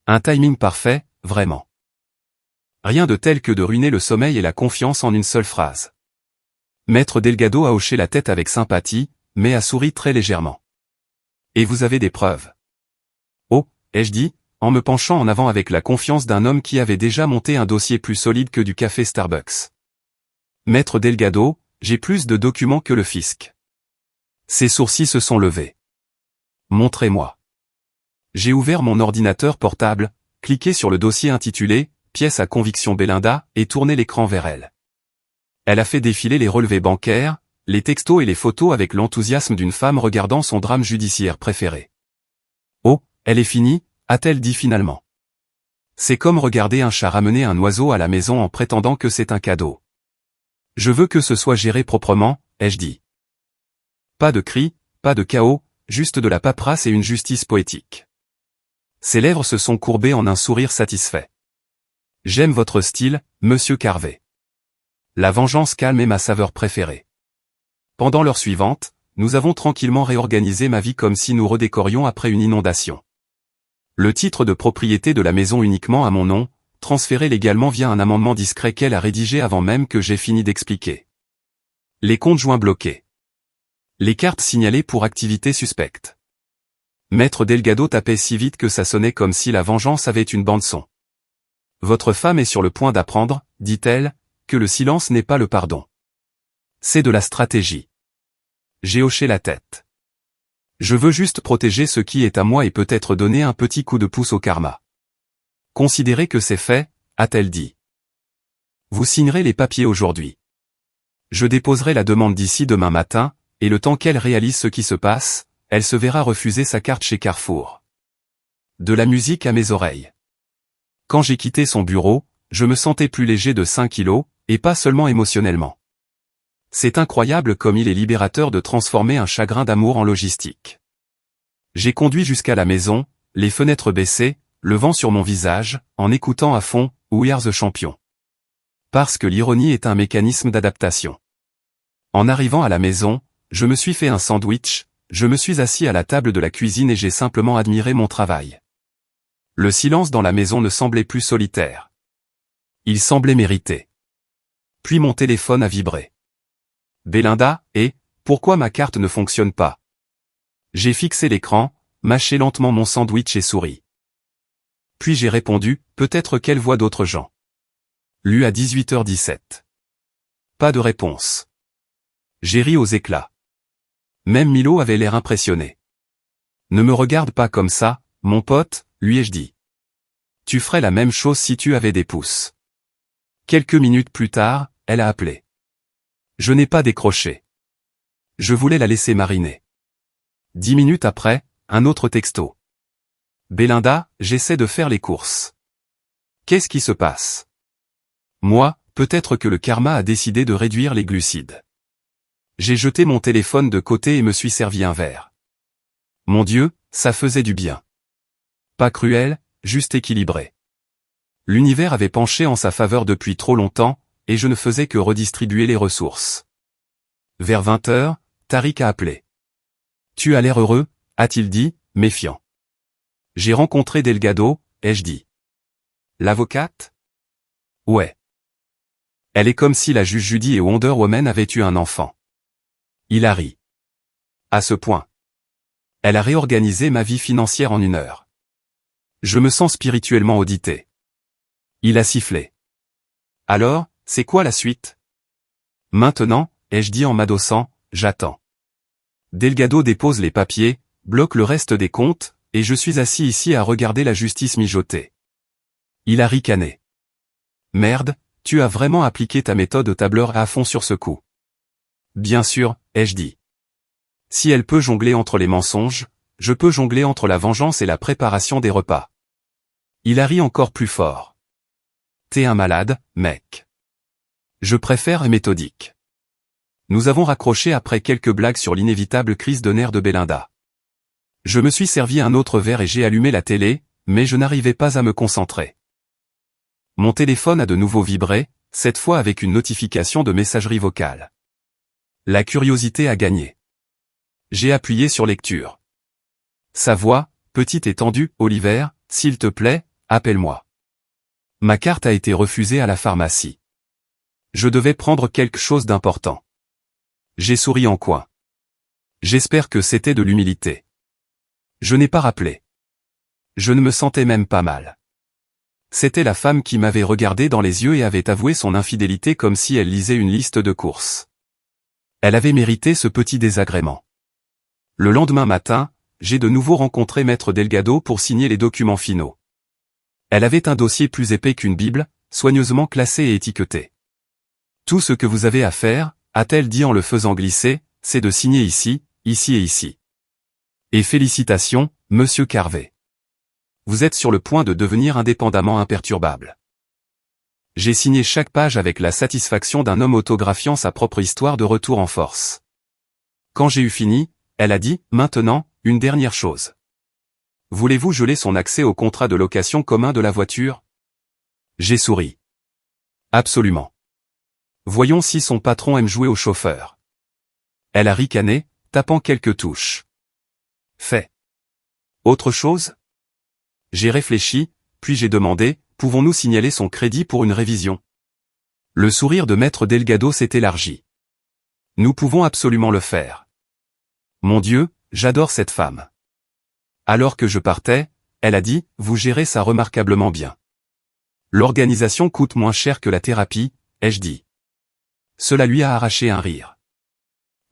Un timing parfait, vraiment. Rien de tel que de ruiner le sommeil et la confiance en une seule phrase. Maître Delgado a hoché la tête avec sympathie, mais a souri très légèrement. Et vous avez des preuves? Oh, ai-je dit, en me penchant en avant avec la confiance d'un homme qui avait déjà monté un dossier plus solide que du café Starbucks. Maître Delgado, j'ai plus de documents que le fisc. Ses sourcils se sont levés. Montrez-moi. J'ai ouvert mon ordinateur portable, cliqué sur le dossier intitulé « Pièce à conviction Belinda » et tourné l'écran vers elle. Elle a fait défiler les relevés bancaires, les textos et les photos avec l'enthousiasme d'une femme regardant son drame judiciaire préféré. « Oh, elle est finie » a-t-elle dit finalement. C'est comme regarder un chat ramener un oiseau à la maison en prétendant que c'est un cadeau. Je veux que ce soit géré proprement, ai-je dit. Pas de cris, pas de chaos, juste de la paperasse et une justice poétique. Ses lèvres se sont courbées en un sourire satisfait. J'aime votre style, Monsieur Carvé. La vengeance calme est ma saveur préférée. Pendant l'heure suivante, nous avons tranquillement réorganisé ma vie comme si nous redécorions après une inondation. Le titre de propriété de la maison uniquement à mon nom, transféré légalement via un amendement discret qu'elle a rédigé avant même que j'aie fini d'expliquer. Les comptes joints bloqués. Les cartes signalées pour activité suspecte. Maître Delgado tapait si vite que ça sonnait comme si la vengeance avait une bande-son. Votre femme est sur le point d'apprendre, dit-elle, que le silence n'est pas le pardon. C'est de la stratégie. J'ai hoché la tête. Je veux juste protéger ce qui est à moi et peut-être donner un petit coup de pouce au karma. Considérez que c'est fait, a-t-elle dit. Vous signerez les papiers aujourd'hui. Je déposerai la demande d'ici demain matin, et le temps qu'elle réalise ce qui se passe, elle se verra refuser sa carte chez Carrefour. De la musique à mes oreilles. Quand j'ai quitté son bureau, je me sentais plus léger de 5 kilos, et pas seulement émotionnellement. C'est incroyable comme il est libérateur de transformer un chagrin d'amour en logistique. J'ai conduit jusqu'à la maison, les fenêtres baissées, le vent sur mon visage, en écoutant à fond « We Are the Champion ». Parce que l'ironie est un mécanisme d'adaptation. En arrivant à la maison, je me suis fait un sandwich, je me suis assis à la table de la cuisine et j'ai simplement admiré mon travail. Le silence dans la maison ne semblait plus solitaire. Il semblait mérité. Puis mon téléphone a vibré. Belinda, pourquoi ma carte ne fonctionne pas? J'ai fixé l'écran, mâché lentement mon sandwich et souri. Puis j'ai répondu, peut-être qu'elle voit d'autres gens. Lu à 18h17. Pas de réponse. J'ai ri aux éclats. Même Milo avait l'air impressionné. Ne me regarde pas comme ça, mon pote, lui ai-je dit. Tu ferais la même chose si tu avais des pouces. Quelques minutes plus tard, elle a appelé. Je n'ai pas décroché. Je voulais la laisser mariner. 10 minutes après, un autre texto. Belinda, j'essaie de faire les courses. Qu'est-ce qui se passe? Moi, peut-être que le karma a décidé de réduire les glucides. J'ai jeté mon téléphone de côté et me suis servi un verre. Mon Dieu, ça faisait du bien. Pas cruel, juste équilibré. L'univers avait penché en sa faveur depuis trop longtemps, et je ne faisais que redistribuer les ressources. Vers 20h, Tariq a appelé. Tu as l'air heureux, a-t-il dit, méfiant. J'ai rencontré Delgado, ai-je dit. L'avocate? Ouais. Elle est comme si la juge Judy et Wonder Woman avaient eu un enfant. Il a ri. À ce point. Elle a réorganisé ma vie financière en 1 heure. Je me sens spirituellement audité. Il a sifflé. Alors, c'est quoi la suite? Maintenant, ai-je dit en m'adossant, j'attends. Delgado dépose les papiers, bloque le reste des comptes, et je suis assis ici à regarder la justice mijoter. Il a ricané. Merde, tu as vraiment appliqué ta méthode au tableur à fond sur ce coup. Bien sûr, ai-je dit. Si elle peut jongler entre les mensonges, je peux jongler entre la vengeance et la préparation des repas. Il a ri encore plus fort. T'es un malade, mec. Je préfère méthodique. Nous avons raccroché après quelques blagues sur l'inévitable crise de nerfs de Belinda. Je me suis servi un autre verre et j'ai allumé la télé, mais je n'arrivais pas à me concentrer. Mon téléphone a de nouveau vibré, cette fois avec une notification de messagerie vocale. La curiosité a gagné. J'ai appuyé sur lecture. Sa voix, petite et tendue, Oliver, s'il te plaît, appelle-moi. Ma carte a été refusée à la pharmacie. Je devais prendre quelque chose d'important. J'ai souri en coin. J'espère que c'était de l'humilité. Je n'ai pas rappelé. Je ne me sentais même pas mal. C'était la femme qui m'avait regardé dans les yeux et avait avoué son infidélité comme si elle lisait une liste de courses. Elle avait mérité ce petit désagrément. Le lendemain matin, j'ai de nouveau rencontré Maître Delgado pour signer les documents finaux. Elle avait un dossier plus épais qu'une Bible, soigneusement classé et étiqueté. Tout ce que vous avez à faire, a-t-elle dit en le faisant glisser, c'est de signer ici, ici et ici. Et félicitations, Monsieur Carvet. Vous êtes sur le point de devenir indépendamment imperturbable. J'ai signé chaque page avec la satisfaction d'un homme autographiant sa propre histoire de retour en force. Quand j'ai eu fini, elle a dit, maintenant, une dernière chose. Voulez-vous geler son accès au contrat de location commun de la voiture? J'ai souri. Absolument. Voyons si son patron aime jouer au chauffeur. Elle a ricané, tapant quelques touches. Fait. Autre chose? J'ai réfléchi, puis j'ai demandé, pouvons-nous signaler son crédit pour une révision? Le sourire de Maître Delgado s'est élargi. Nous pouvons absolument le faire. Mon Dieu, j'adore cette femme. Alors que je partais, elle a dit, vous gérez ça remarquablement bien. L'organisation coûte moins cher que la thérapie, ai-je dit. Cela lui a arraché un rire.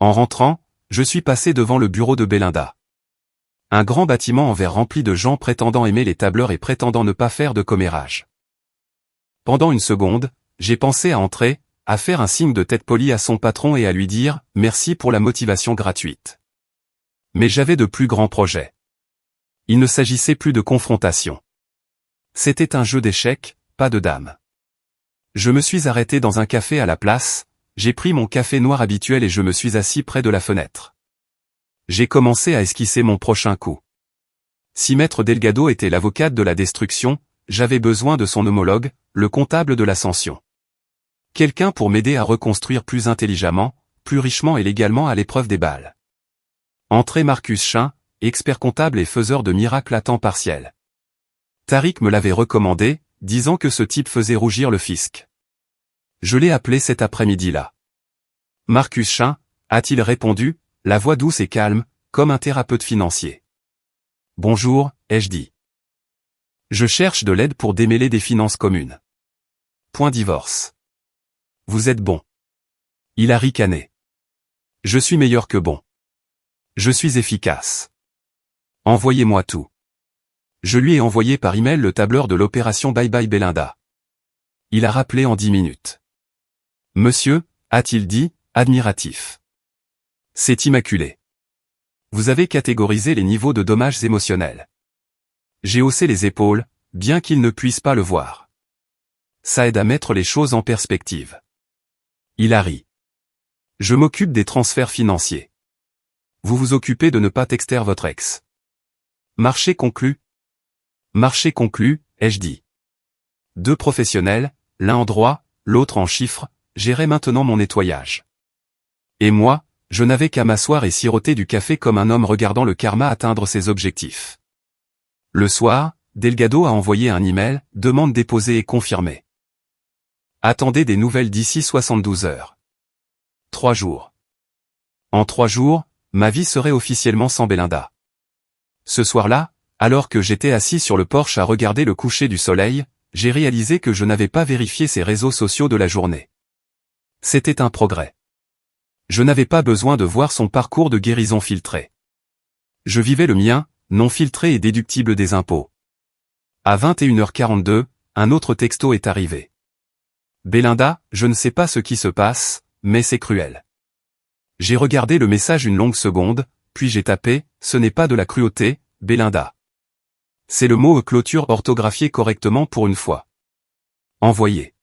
En rentrant, je suis passé devant le bureau de Belinda. Un grand bâtiment en verre rempli de gens prétendant aimer les tableurs et prétendant ne pas faire de commérage. Pendant une seconde, j'ai pensé à entrer, à faire un signe de tête polie à son patron et à lui dire « Merci pour la motivation gratuite ». Mais j'avais de plus grands projets. Il ne s'agissait plus de confrontation. C'était un jeu d'échecs, pas de dames. Je me suis arrêté dans un café à la place, j'ai pris mon café noir habituel et je me suis assis près de la fenêtre. J'ai commencé à esquisser mon prochain coup. Si Maître Delgado était l'avocate de la destruction, j'avais besoin de son homologue, le comptable de l'ascension. Quelqu'un pour m'aider à reconstruire plus intelligemment, plus richement et légalement à l'épreuve des balles. Entrait Marcus Chin, expert comptable et faiseur de miracles à temps partiel. Tariq me l'avait recommandé, disant que ce type faisait rougir le fisc. Je l'ai appelé cet après-midi-là. Marcus Chin, a-t-il répondu, la voix douce et calme, comme un thérapeute financier. Bonjour, ai-je dit. Je cherche de l'aide pour démêler des finances communes. Point divorce. Vous êtes bon. Il a ricané. Je suis meilleur que bon. Je suis efficace. Envoyez-moi tout. Je lui ai envoyé par email le tableur de l'opération Bye Bye Belinda. Il a rappelé en 10 minutes. Monsieur, a-t-il dit, admiratif. C'est immaculé. Vous avez catégorisé les niveaux de dommages émotionnels. J'ai haussé les épaules, bien qu'il ne puisse pas le voir. Ça aide à mettre les choses en perspective. Il a ri. Je m'occupe des transferts financiers. Vous vous occupez de ne pas texter votre ex. Marché conclu. Marché conclu, ai-je dit. Deux professionnels, l'un en droit, l'autre en chiffres, géraient maintenant mon nettoyage. Et moi, je n'avais qu'à m'asseoir et siroter du café comme un homme regardant le karma atteindre ses objectifs. Le soir, Delgado a envoyé un email, demande déposée et confirmée. Attendez des nouvelles d'ici 72 heures. 3 jours. En 3 jours, ma vie serait officiellement sans Belinda. Ce soir-là, alors que j'étais assis sur le porche à regarder le coucher du soleil, j'ai réalisé que je n'avais pas vérifié ses réseaux sociaux de la journée. C'était un progrès. Je n'avais pas besoin de voir son parcours de guérison filtré. Je vivais le mien, non filtré et déductible des impôts. À 21h42, un autre texto est arrivé. Belinda, je ne sais pas ce qui se passe, mais c'est cruel. J'ai regardé le message une longue seconde, puis j'ai tapé, ce n'est pas de la cruauté, Belinda. C'est le mot clôture orthographié correctement pour une fois. Envoyé.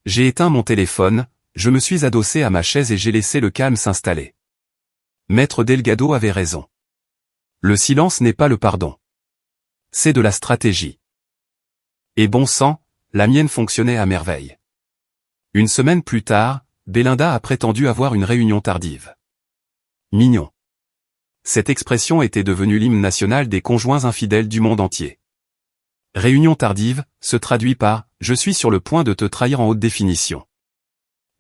J'ai éteint mon téléphone, je me suis adossé à ma chaise et j'ai laissé le calme s'installer. Maître Delgado avait raison. Le silence n'est pas le pardon. C'est de la stratégie. Et bon sang, la mienne fonctionnait à merveille. Une semaine plus tard, Belinda a prétendu avoir une réunion tardive. Mignon. Cette expression était devenue l'hymne national des conjoints infidèles du monde entier. Réunion tardive se traduit par « Je suis sur le point de te trahir en haute définition ».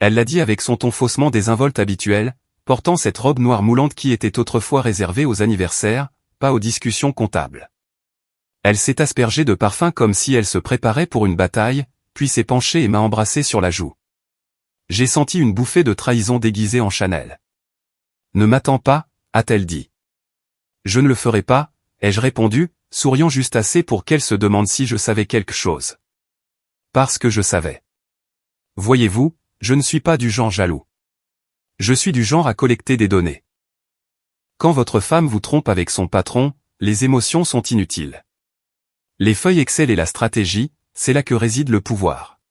Elle l'a dit avec son ton faussement désinvolte habituel, portant cette robe noire moulante qui était autrefois réservée aux anniversaires, pas aux discussions comptables. Elle s'est aspergée de parfum comme si elle se préparait pour une bataille, puis s'est penchée et m'a embrassé sur la joue. J'ai senti une bouffée de trahison déguisée en Chanel. Ne m'attends pas, a-t-elle dit. Je ne le ferai pas, ai-je répondu, souriant juste assez pour qu'elle se demande si je savais quelque chose. Parce que je savais. Voyez-vous, je ne suis pas du genre jaloux. Je suis du genre à collecter des données. Quand votre femme vous trompe avec son patron, les émotions sont inutiles. Les feuilles Excel et la stratégie, c'est là que réside le pouvoir.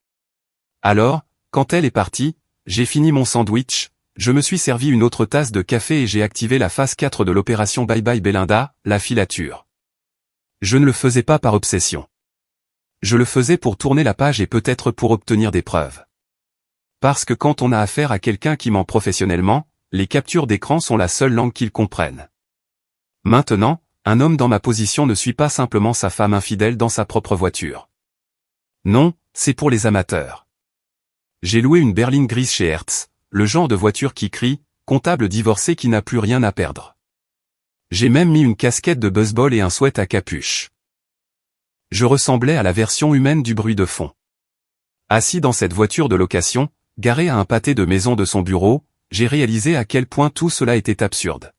Alors, quand elle est partie, j'ai fini mon sandwich, je me suis servi une autre tasse de café et j'ai activé la phase 4 de l'opération Bye Bye Belinda, la filature. Je ne le faisais pas par obsession. Je le faisais pour tourner la page et peut-être pour obtenir des preuves. Parce que quand on a affaire à quelqu'un qui ment professionnellement, les captures d'écran sont la seule langue qu'ils comprennent. Maintenant, un homme dans ma position ne suit pas simplement sa femme infidèle dans sa propre voiture. Non, c'est pour les amateurs. J'ai loué une berline grise chez Hertz, le genre de voiture qui crie, comptable divorcé qui n'a plus rien à perdre. J'ai même mis une casquette de baseball et un sweat à capuche. Je ressemblais à la version humaine du bruit de fond. Assis dans cette voiture de location, garée à un pâté de maison de son bureau, j'ai réalisé à quel point tout cela était absurde.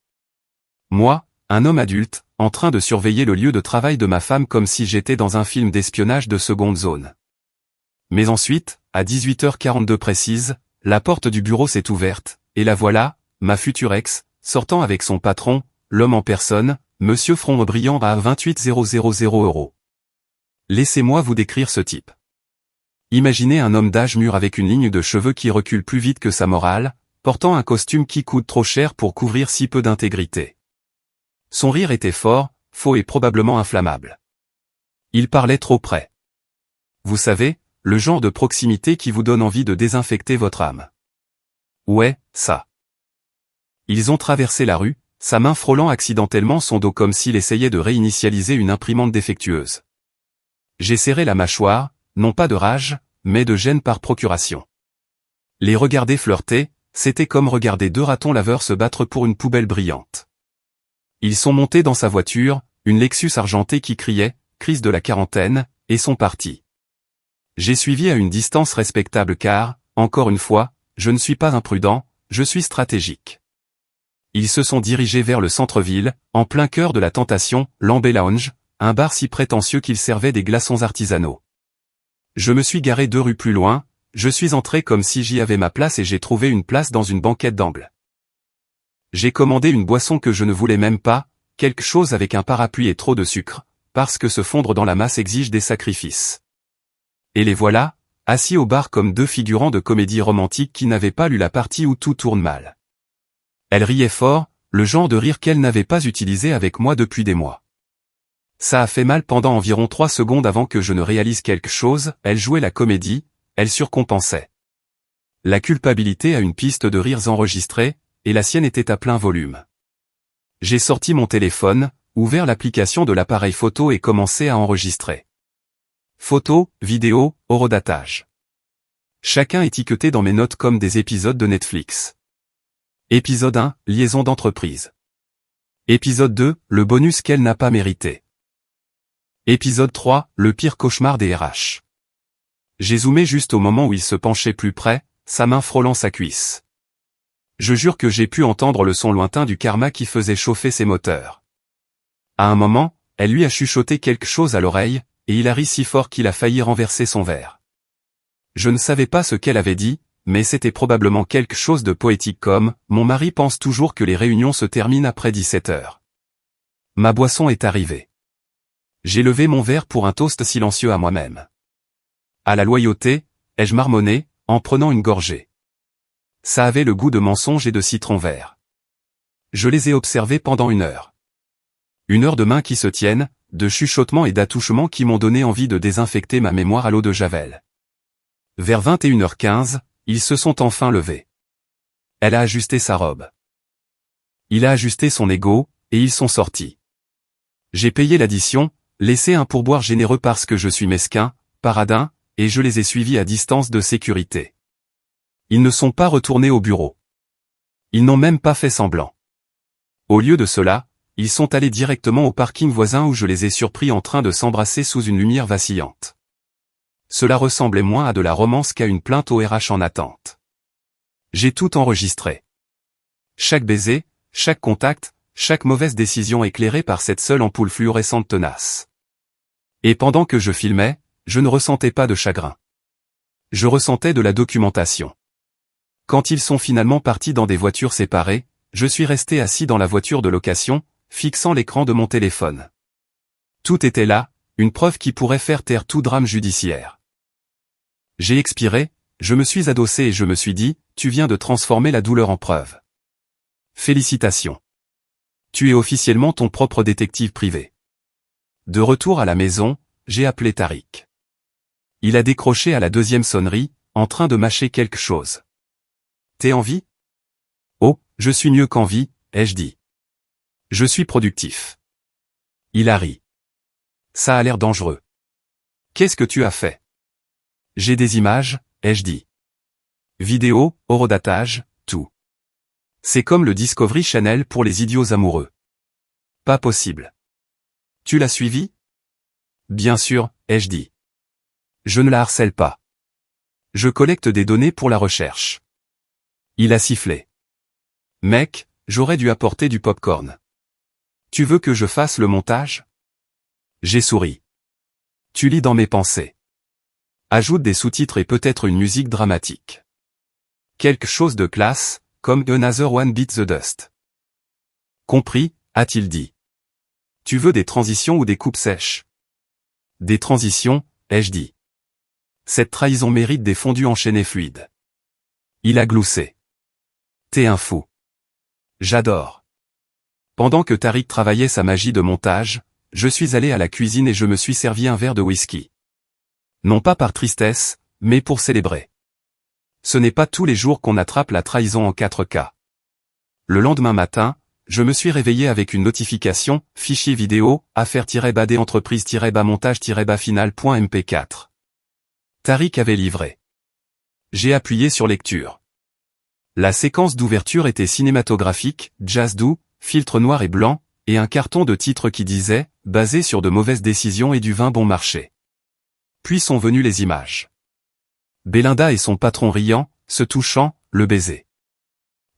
Moi, un homme adulte, en train de surveiller le lieu de travail de ma femme comme si j'étais dans un film d'espionnage de seconde zone. Mais ensuite, à 18h42 précise, la porte du bureau s'est ouverte, et la voilà, ma future ex, sortant avec son patron, l'homme en personne, Monsieur Front-Brillant à 28 000 €. Laissez-moi vous décrire ce type. Imaginez un homme d'âge mûr avec une ligne de cheveux qui recule plus vite que sa morale, portant un costume qui coûte trop cher pour couvrir si peu d'intégrité. Son rire était fort, faux et probablement inflammable. Il parlait trop près. Vous savez, le genre de proximité qui vous donne envie de désinfecter votre âme. Ouais, ça. Ils ont traversé la rue, sa main frôlant accidentellement son dos comme s'il essayait de réinitialiser une imprimante défectueuse. J'ai serré la mâchoire, non pas de rage, mais de gêne par procuration. Les regarder flirter, c'était comme regarder deux ratons laveurs se battre pour une poubelle brillante. Ils sont montés dans sa voiture, une Lexus argentée qui criait, crise de la quarantaine, et sont partis. J'ai suivi à une distance respectable car, encore une fois, je ne suis pas imprudent, je suis stratégique. Ils se sont dirigés vers le centre-ville, en plein cœur de la tentation, l'Ambé Lounge, un bar si prétentieux qu'il servait des glaçons artisanaux. Je me suis garé 2 rues plus loin, je suis entré comme si j'y avais ma place et j'ai trouvé une place dans une banquette d'angle. J'ai commandé une boisson que je ne voulais même pas, quelque chose avec un parapluie et trop de sucre, parce que se fondre dans la masse exige des sacrifices. Et les voilà, assis au bar comme 2 figurants de comédie romantique qui n'avaient pas lu la partie où tout tourne mal. Elle riait fort, le genre de rire qu'elle n'avait pas utilisé avec moi depuis des mois. Ça a fait mal pendant environ 3 secondes avant que je ne réalise quelque chose, elle jouait la comédie, elle surcompensait. La culpabilité a une piste de rires enregistrés, et la sienne était à plein volume. J'ai sorti mon téléphone, ouvert l'application de l'appareil photo et commencé à enregistrer. Photos, vidéos, horodatage. Chacun étiqueté dans mes notes comme des épisodes de Netflix. Épisode 1, liaison d'entreprise. Épisode 2, le bonus qu'elle n'a pas mérité. Épisode 3, le pire cauchemar des RH. J'ai zoomé juste au moment où il se penchait plus près, sa main frôlant sa cuisse. Je jure que j'ai pu entendre le son lointain du karma qui faisait chauffer ses moteurs. À un moment, elle lui a chuchoté quelque chose à l'oreille, et il a ri si fort qu'il a failli renverser son verre. Je ne savais pas ce qu'elle avait dit, mais c'était probablement quelque chose de poétique comme « Mon mari pense toujours que les réunions se terminent après 17 heures. » Ma boisson est arrivée. J'ai levé mon verre pour un toast silencieux à moi-même. À la loyauté, ai-je marmonné, en prenant une gorgée. Ça avait le goût de mensonge et de citron vert. Je les ai observés pendant 1 heure. 1 heure de mains qui se tiennent, de chuchotements et d'attouchements qui m'ont donné envie de désinfecter ma mémoire à l'eau de Javel. Vers 21h15, ils se sont enfin levés. Elle a ajusté sa robe. Il a ajusté son ego, et ils sont sortis. J'ai payé l'addition, laissé un pourboire généreux parce que je suis mesquin, paradin, et je les ai suivis à distance de sécurité. Ils ne sont pas retournés au bureau. Ils n'ont même pas fait semblant. Au lieu de cela, ils sont allés directement au parking voisin où je les ai surpris en train de s'embrasser sous une lumière vacillante. Cela ressemblait moins à de la romance qu'à une plainte au RH en attente. J'ai tout enregistré. Chaque baiser, chaque contact, chaque mauvaise décision éclairée par cette seule ampoule fluorescente tenace. Et pendant que je filmais, je ne ressentais pas de chagrin. Je ressentais de la documentation. Quand ils sont finalement partis dans des voitures séparées, je suis resté assis dans la voiture de location, fixant l'écran de mon téléphone. Tout était là, une preuve qui pourrait faire taire tout drame judiciaire. J'ai expiré, je me suis adossé et je me suis dit, tu viens de transformer la douleur en preuve. Félicitations. Tu es officiellement ton propre détective privé. De retour à la maison, j'ai appelé Tariq. Il a décroché à la 2e sonnerie, en train de mâcher quelque chose. T'es en vie? Oh, je suis mieux qu'en vie, ai-je dit. Je suis productif. Il a ri. Ça a l'air dangereux. Qu'est-ce que tu as fait? J'ai des images, ai-je dit. Vidéo, horodatage, tout. C'est comme le Discovery Channel pour les idiots amoureux. pas possible. Tu l'as suivi? Bien sûr, ai-je dit. Je ne la harcèle pas. Je collecte des données pour la recherche. Il a sifflé. Mec, j'aurais dû apporter du popcorn. Tu veux que je fasse le montage? J'ai souri. Tu lis dans mes pensées. Ajoute des sous-titres et peut-être une musique dramatique. Quelque chose de classe, comme Another One Beats the Dust. Compris, a-t-il dit. Tu veux des transitions ou des coupes sèches? Des transitions, ai-je dit. Cette trahison mérite des fondus enchaînés fluides. Il a gloussé. T'es un fou. J'adore. Pendant que Tariq travaillait sa magie de montage, je suis allé à la cuisine et je me suis servi un verre de whisky. Non pas par tristesse, mais pour célébrer. Ce n'est pas tous les jours qu'on attrape la trahison en 4K. Le lendemain matin, je me suis réveillé avec une notification, fichier vidéo, affaire-bas entreprise-bas montage-bas final.mp4. Tariq avait livré. J'ai appuyé sur lecture. La séquence d'ouverture était cinématographique, jazz doux, filtre noir et blanc, et un carton de titre qui disait « Basé sur de mauvaises décisions et du vin bon marché ». Puis sont venues les images. Belinda et son patron riant, se touchant, le baiser.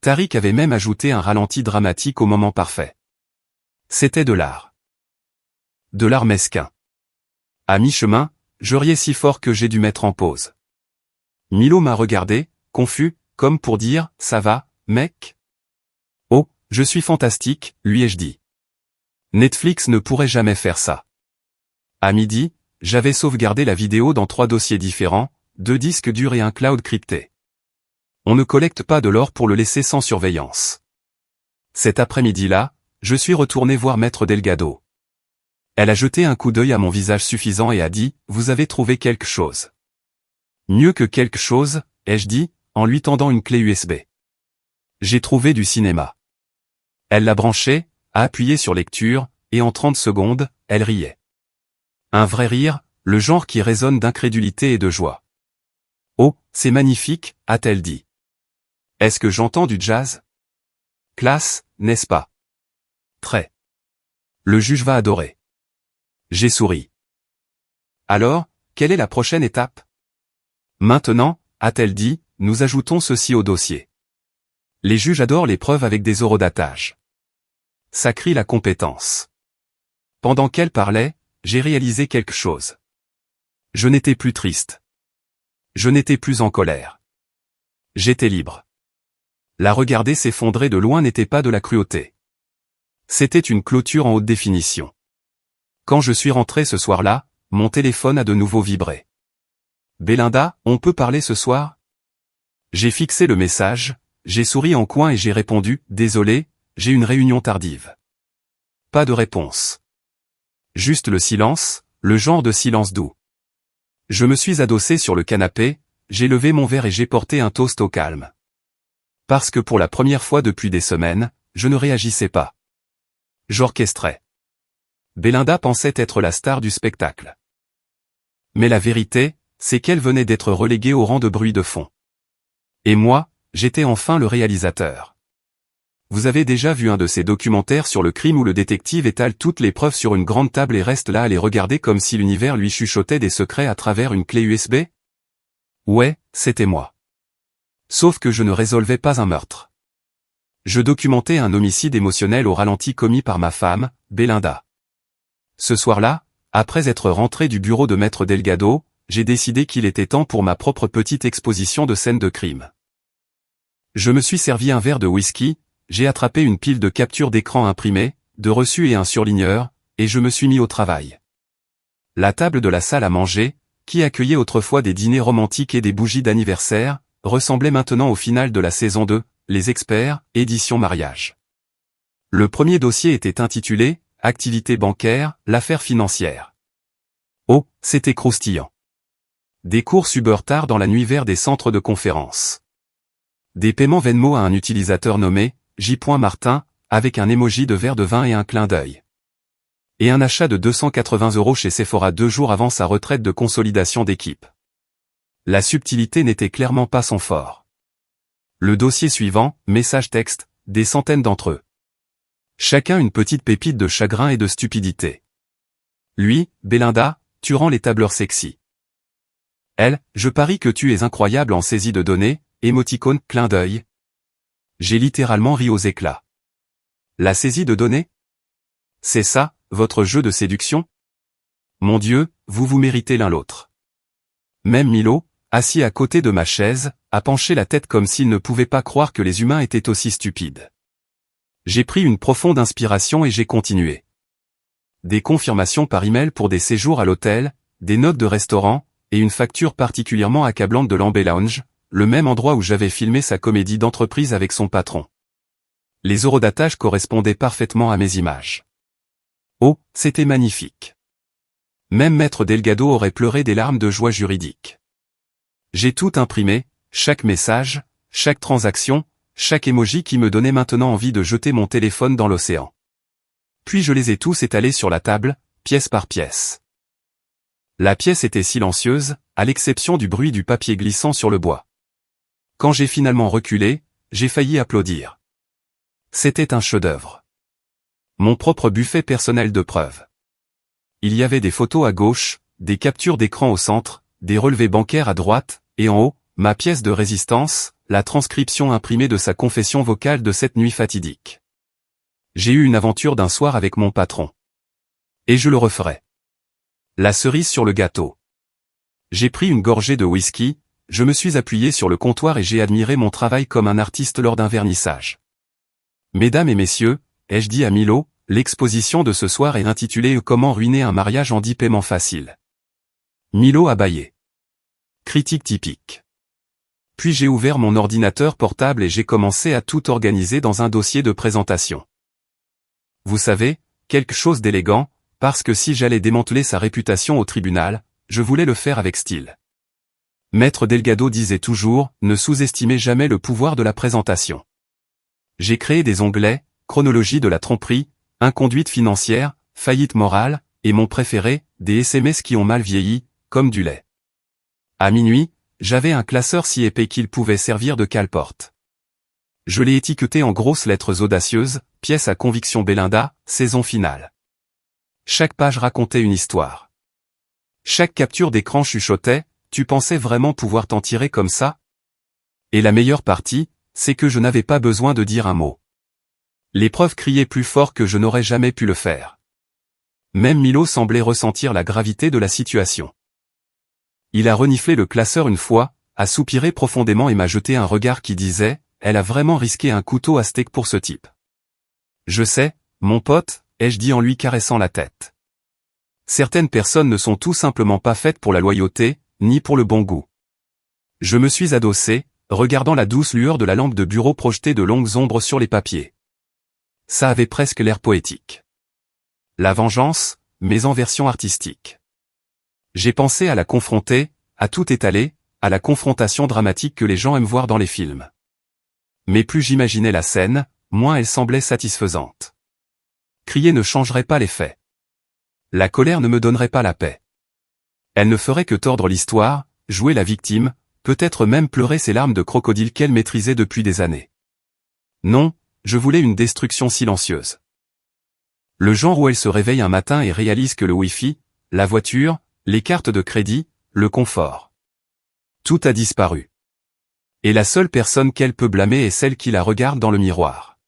Tariq avait même ajouté un ralenti dramatique au moment parfait. C'était de l'art. De l'art mesquin. À mi-chemin, je riais si fort que j'ai dû mettre en pause. Milo m'a regardé, confus, comme pour dire « Ça va, mec ?» Oh, je suis fantastique, lui ai-je dit. Netflix ne pourrait jamais faire ça. À midi, j'avais sauvegardé la vidéo dans 3 dossiers différents, 2 disques durs et un cloud crypté. On ne collecte pas de l'or pour le laisser sans surveillance. Cet après-midi-là, je suis retourné voir Maître Delgado. Elle a jeté un coup d'œil à mon visage suffisant et a dit « Vous avez trouvé quelque chose. » Mieux que quelque chose, ai-je dit, en lui tendant une clé USB. J'ai trouvé du cinéma. Elle l'a branché, a appuyé sur lecture, et en 30 secondes, elle riait. Un vrai rire, le genre qui résonne d'incrédulité et de joie. Oh, c'est magnifique, a-t-elle dit. Est-ce que j'entends du jazz? Classe, n'est-ce pas? Très. Le juge va adorer. J'ai souri. Alors, quelle est la prochaine étape? Maintenant, a-t-elle dit, nous ajoutons ceci au dossier. Les juges adorent les preuves avec des horodatage. Ça crie la compétence. Pendant qu'elle parlait, j'ai réalisé quelque chose. Je n'étais plus triste. Je n'étais plus en colère. J'étais libre. La regarder s'effondrer de loin n'était pas de la cruauté. C'était une clôture en haute définition. Quand je suis rentré ce soir-là, mon téléphone a de nouveau vibré. Belinda, on peut parler ce soir? J'ai fixé le message, j'ai souri en coin et j'ai répondu, désolé, j'ai une réunion tardive. Pas de réponse. Juste le silence, le genre de silence doux. Je me suis adossé sur le canapé, j'ai levé mon verre et j'ai porté un toast au calme. Parce que pour la première fois depuis des semaines, je ne réagissais pas. J'orchestrais. Belinda pensait être la star du spectacle. Mais la vérité, c'est qu'elle venait d'être reléguée au rang de bruit de fond. Et moi, j'étais enfin le réalisateur. Vous avez déjà vu un de ces documentaires sur le crime où le détective étale toutes les preuves sur une grande table et reste là à les regarder comme si l'univers lui chuchotait des secrets à travers une clé USB? Ouais, c'était moi. Sauf que je ne résolvais pas un meurtre. Je documentais un homicide émotionnel au ralenti commis par ma femme, Belinda. Ce soir-là, après être rentré du bureau de Maître Delgado, j'ai décidé qu'il était temps pour ma propre petite exposition de scène de crime. Je me suis servi un verre de whisky, j'ai attrapé une pile de captures d'écran imprimées, de reçus et un surligneur, et je me suis mis au travail. La table de la salle à manger, qui accueillait autrefois des dîners romantiques et des bougies d'anniversaire, ressemblait maintenant au final de la saison 2, Les Experts, édition mariage. Le premier dossier était intitulé « Activité bancaire, l'affaire financière ». Oh, c'était croustillant. Des courses Uber tard dans la nuit vers des centres de conférences. Des paiements Venmo à un utilisateur nommé J. Martin, avec un emoji de verre de vin et un clin d'œil. Et un achat de 280 € chez Sephora 2 jours avant sa retraite de consolidation d'équipe. La subtilité n'était clairement pas son fort. Le dossier suivant, message texte, des centaines d'entre eux. Chacun une petite pépite de chagrin et de stupidité. Lui, Belinda, tu rends les tableurs sexy. Elle, je parie que tu es incroyable en saisie de données, émoticône, clin d'œil. J'ai littéralement ri aux éclats. La saisie de données? C'est ça, votre jeu de séduction? Mon Dieu, vous méritez l'un l'autre. Même Milo, assis à côté de ma chaise, a penché la tête comme s'il ne pouvait pas croire que les humains étaient aussi stupides. J'ai pris une profonde inspiration et j'ai continué. Des confirmations par email pour des séjours à l'hôtel, des notes de restaurant, et une facture particulièrement accablante de l'Amber Lounge, le même endroit où j'avais filmé sa comédie d'entreprise avec son patron. Les eurodatages correspondaient parfaitement à mes images. Oh, c'était magnifique. Même Maître Delgado aurait pleuré des larmes de joie juridique. J'ai tout imprimé, chaque message, chaque transaction, chaque émoji qui me donnait maintenant envie de jeter mon téléphone dans l'océan. Puis je les ai tous étalés sur la table, pièce par pièce. La pièce était silencieuse, à l'exception du bruit du papier glissant sur le bois. Quand j'ai finalement reculé, j'ai failli applaudir. C'était un chef-d'œuvre. Mon propre buffet personnel de preuves. Il y avait des photos à gauche, des captures d'écran au centre, des relevés bancaires à droite, et en haut, ma pièce de résistance, la transcription imprimée de sa confession vocale de cette nuit fatidique. J'ai eu une aventure d'un soir avec mon patron. Et je le referai. La cerise sur le gâteau. J'ai pris une gorgée de whisky, je me suis appuyé sur le comptoir et j'ai admiré mon travail comme un artiste lors d'un vernissage. Mesdames et messieurs, ai-je dit à Milo, l'exposition de ce soir est intitulée « Comment ruiner un mariage en 10 paiements faciles ». Milo a bâillé. Critique typique. Puis j'ai ouvert mon ordinateur portable et j'ai commencé à tout organiser dans un dossier de présentation. Vous savez, quelque chose d'élégant, parce que si j'allais démanteler sa réputation au tribunal, je voulais le faire avec style. Maître Delgado disait toujours, ne sous-estimez jamais le pouvoir de la présentation. J'ai créé des onglets, chronologie de la tromperie, inconduite financière, faillite morale, et mon préféré, des SMS qui ont mal vieilli, comme du lait. À minuit, j'avais un classeur si épais qu'il pouvait servir de cale-porte. Je l'ai étiqueté en grosses lettres audacieuses, pièce à conviction Belinda, saison finale. Chaque page racontait une histoire. Chaque capture d'écran chuchotait, tu pensais vraiment pouvoir t'en tirer comme ça? Et la meilleure partie, c'est que je n'avais pas besoin de dire un mot. Les preuves criaient plus fort que je n'aurais jamais pu le faire. Même Milo semblait ressentir la gravité de la situation. Il a reniflé le classeur une fois, a soupiré profondément et m'a jeté un regard qui disait, elle a vraiment risqué un couteau à steak pour ce type. Je sais, mon pote, ai-je dit en lui caressant la tête. Certaines personnes ne sont tout simplement pas faites pour la loyauté, ni pour le bon goût. Je me suis adossé, regardant la douce lueur de la lampe de bureau projeter de longues ombres sur les papiers. Ça avait presque l'air poétique. La vengeance, mais en version artistique. J'ai pensé à la confronter, à tout étaler, à la confrontation dramatique que les gens aiment voir dans les films. Mais plus j'imaginais la scène, moins elle semblait satisfaisante. Crier ne changerait pas les faits. La colère ne me donnerait pas la paix. Elle ne ferait que tordre l'histoire, jouer la victime, peut-être même pleurer ses larmes de crocodile qu'elle maîtrisait depuis des années. Non, je voulais une destruction silencieuse. Le genre où elle se réveille un matin et réalise que le Wi-Fi, la voiture, les cartes de crédit, le confort. Tout a disparu. Et la seule personne qu'elle peut blâmer est celle qui la regarde dans le miroir.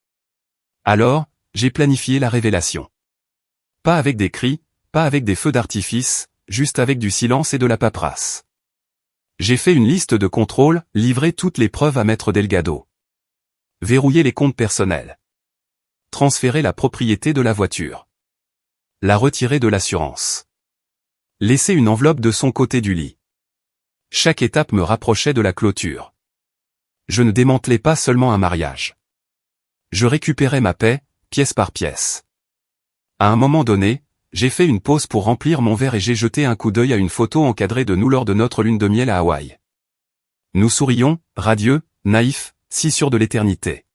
Alors, j'ai planifié la révélation. Pas avec des cris, pas avec des feux d'artifice, juste avec du silence et de la paperasse. J'ai fait une liste de contrôles, livré toutes les preuves à Maître Delgado. Verrouiller les comptes personnels. Transférer la propriété de la voiture. La retirer de l'assurance. Laisser une enveloppe de son côté du lit. Chaque étape me rapprochait de la clôture. Je ne démantelais pas seulement un mariage. Je récupérais ma paix, pièce par pièce. À un moment donné, j'ai fait une pause pour remplir mon verre et j'ai jeté un coup d'œil à une photo encadrée de nous lors de notre lune de miel à Hawaï. Nous sourions, radieux, naïfs, si sûrs de l'éternité.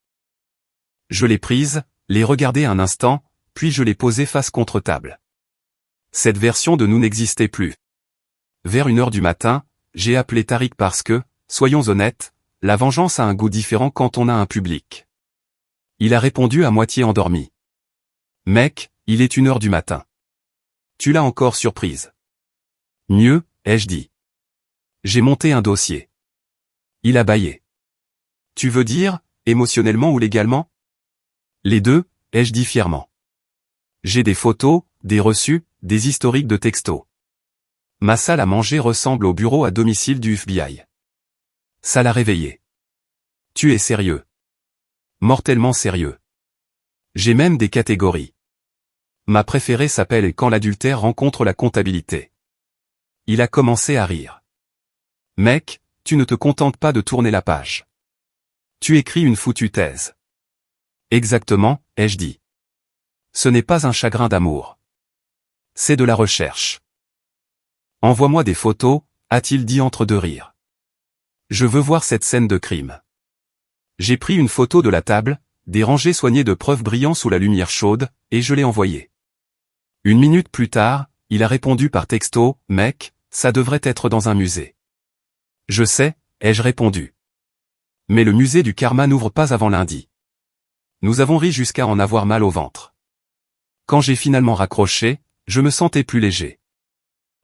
Je l'ai prise, l'ai regardée un instant, puis je l'ai posée face contre table. Cette version de nous n'existait plus. Vers 1h du matin, j'ai appelé Tariq parce que, soyons honnêtes, la vengeance a un goût différent quand on a un public. Il a répondu à moitié endormi. Mec, il est 1 heure du matin. Tu l'as encore surprise. Mieux, ai-je dit. J'ai monté un dossier. Il a bâillé. Tu veux dire, émotionnellement ou légalement? Les deux, ai-je dit fièrement. J'ai des photos, des reçus, des historiques de textos. Ma salle à manger ressemble au bureau à domicile du FBI. Ça l'a réveillé. Tu es sérieux. Mortellement sérieux. J'ai même des catégories. Ma préférée s'appelle Quand l'adultère rencontre la comptabilité. Il a commencé à rire. Mec, tu ne te contentes pas de tourner la page. Tu écris une foutue thèse. Exactement, ai-je dit. Ce n'est pas un chagrin d'amour. C'est de la recherche. Envoie-moi des photos, a-t-il dit entre deux rires. Je veux voir cette scène de crime. J'ai pris une photo de la table, des rangées soignées de preuves brillant sous la lumière chaude, et je l'ai envoyée. 1 minute plus tard, il a répondu par texto, mec, ça devrait être dans un musée. Je sais, ai-je répondu. Mais le musée du karma n'ouvre pas avant lundi. Nous avons ri jusqu'à en avoir mal au ventre. Quand j'ai finalement raccroché, je me sentais plus léger.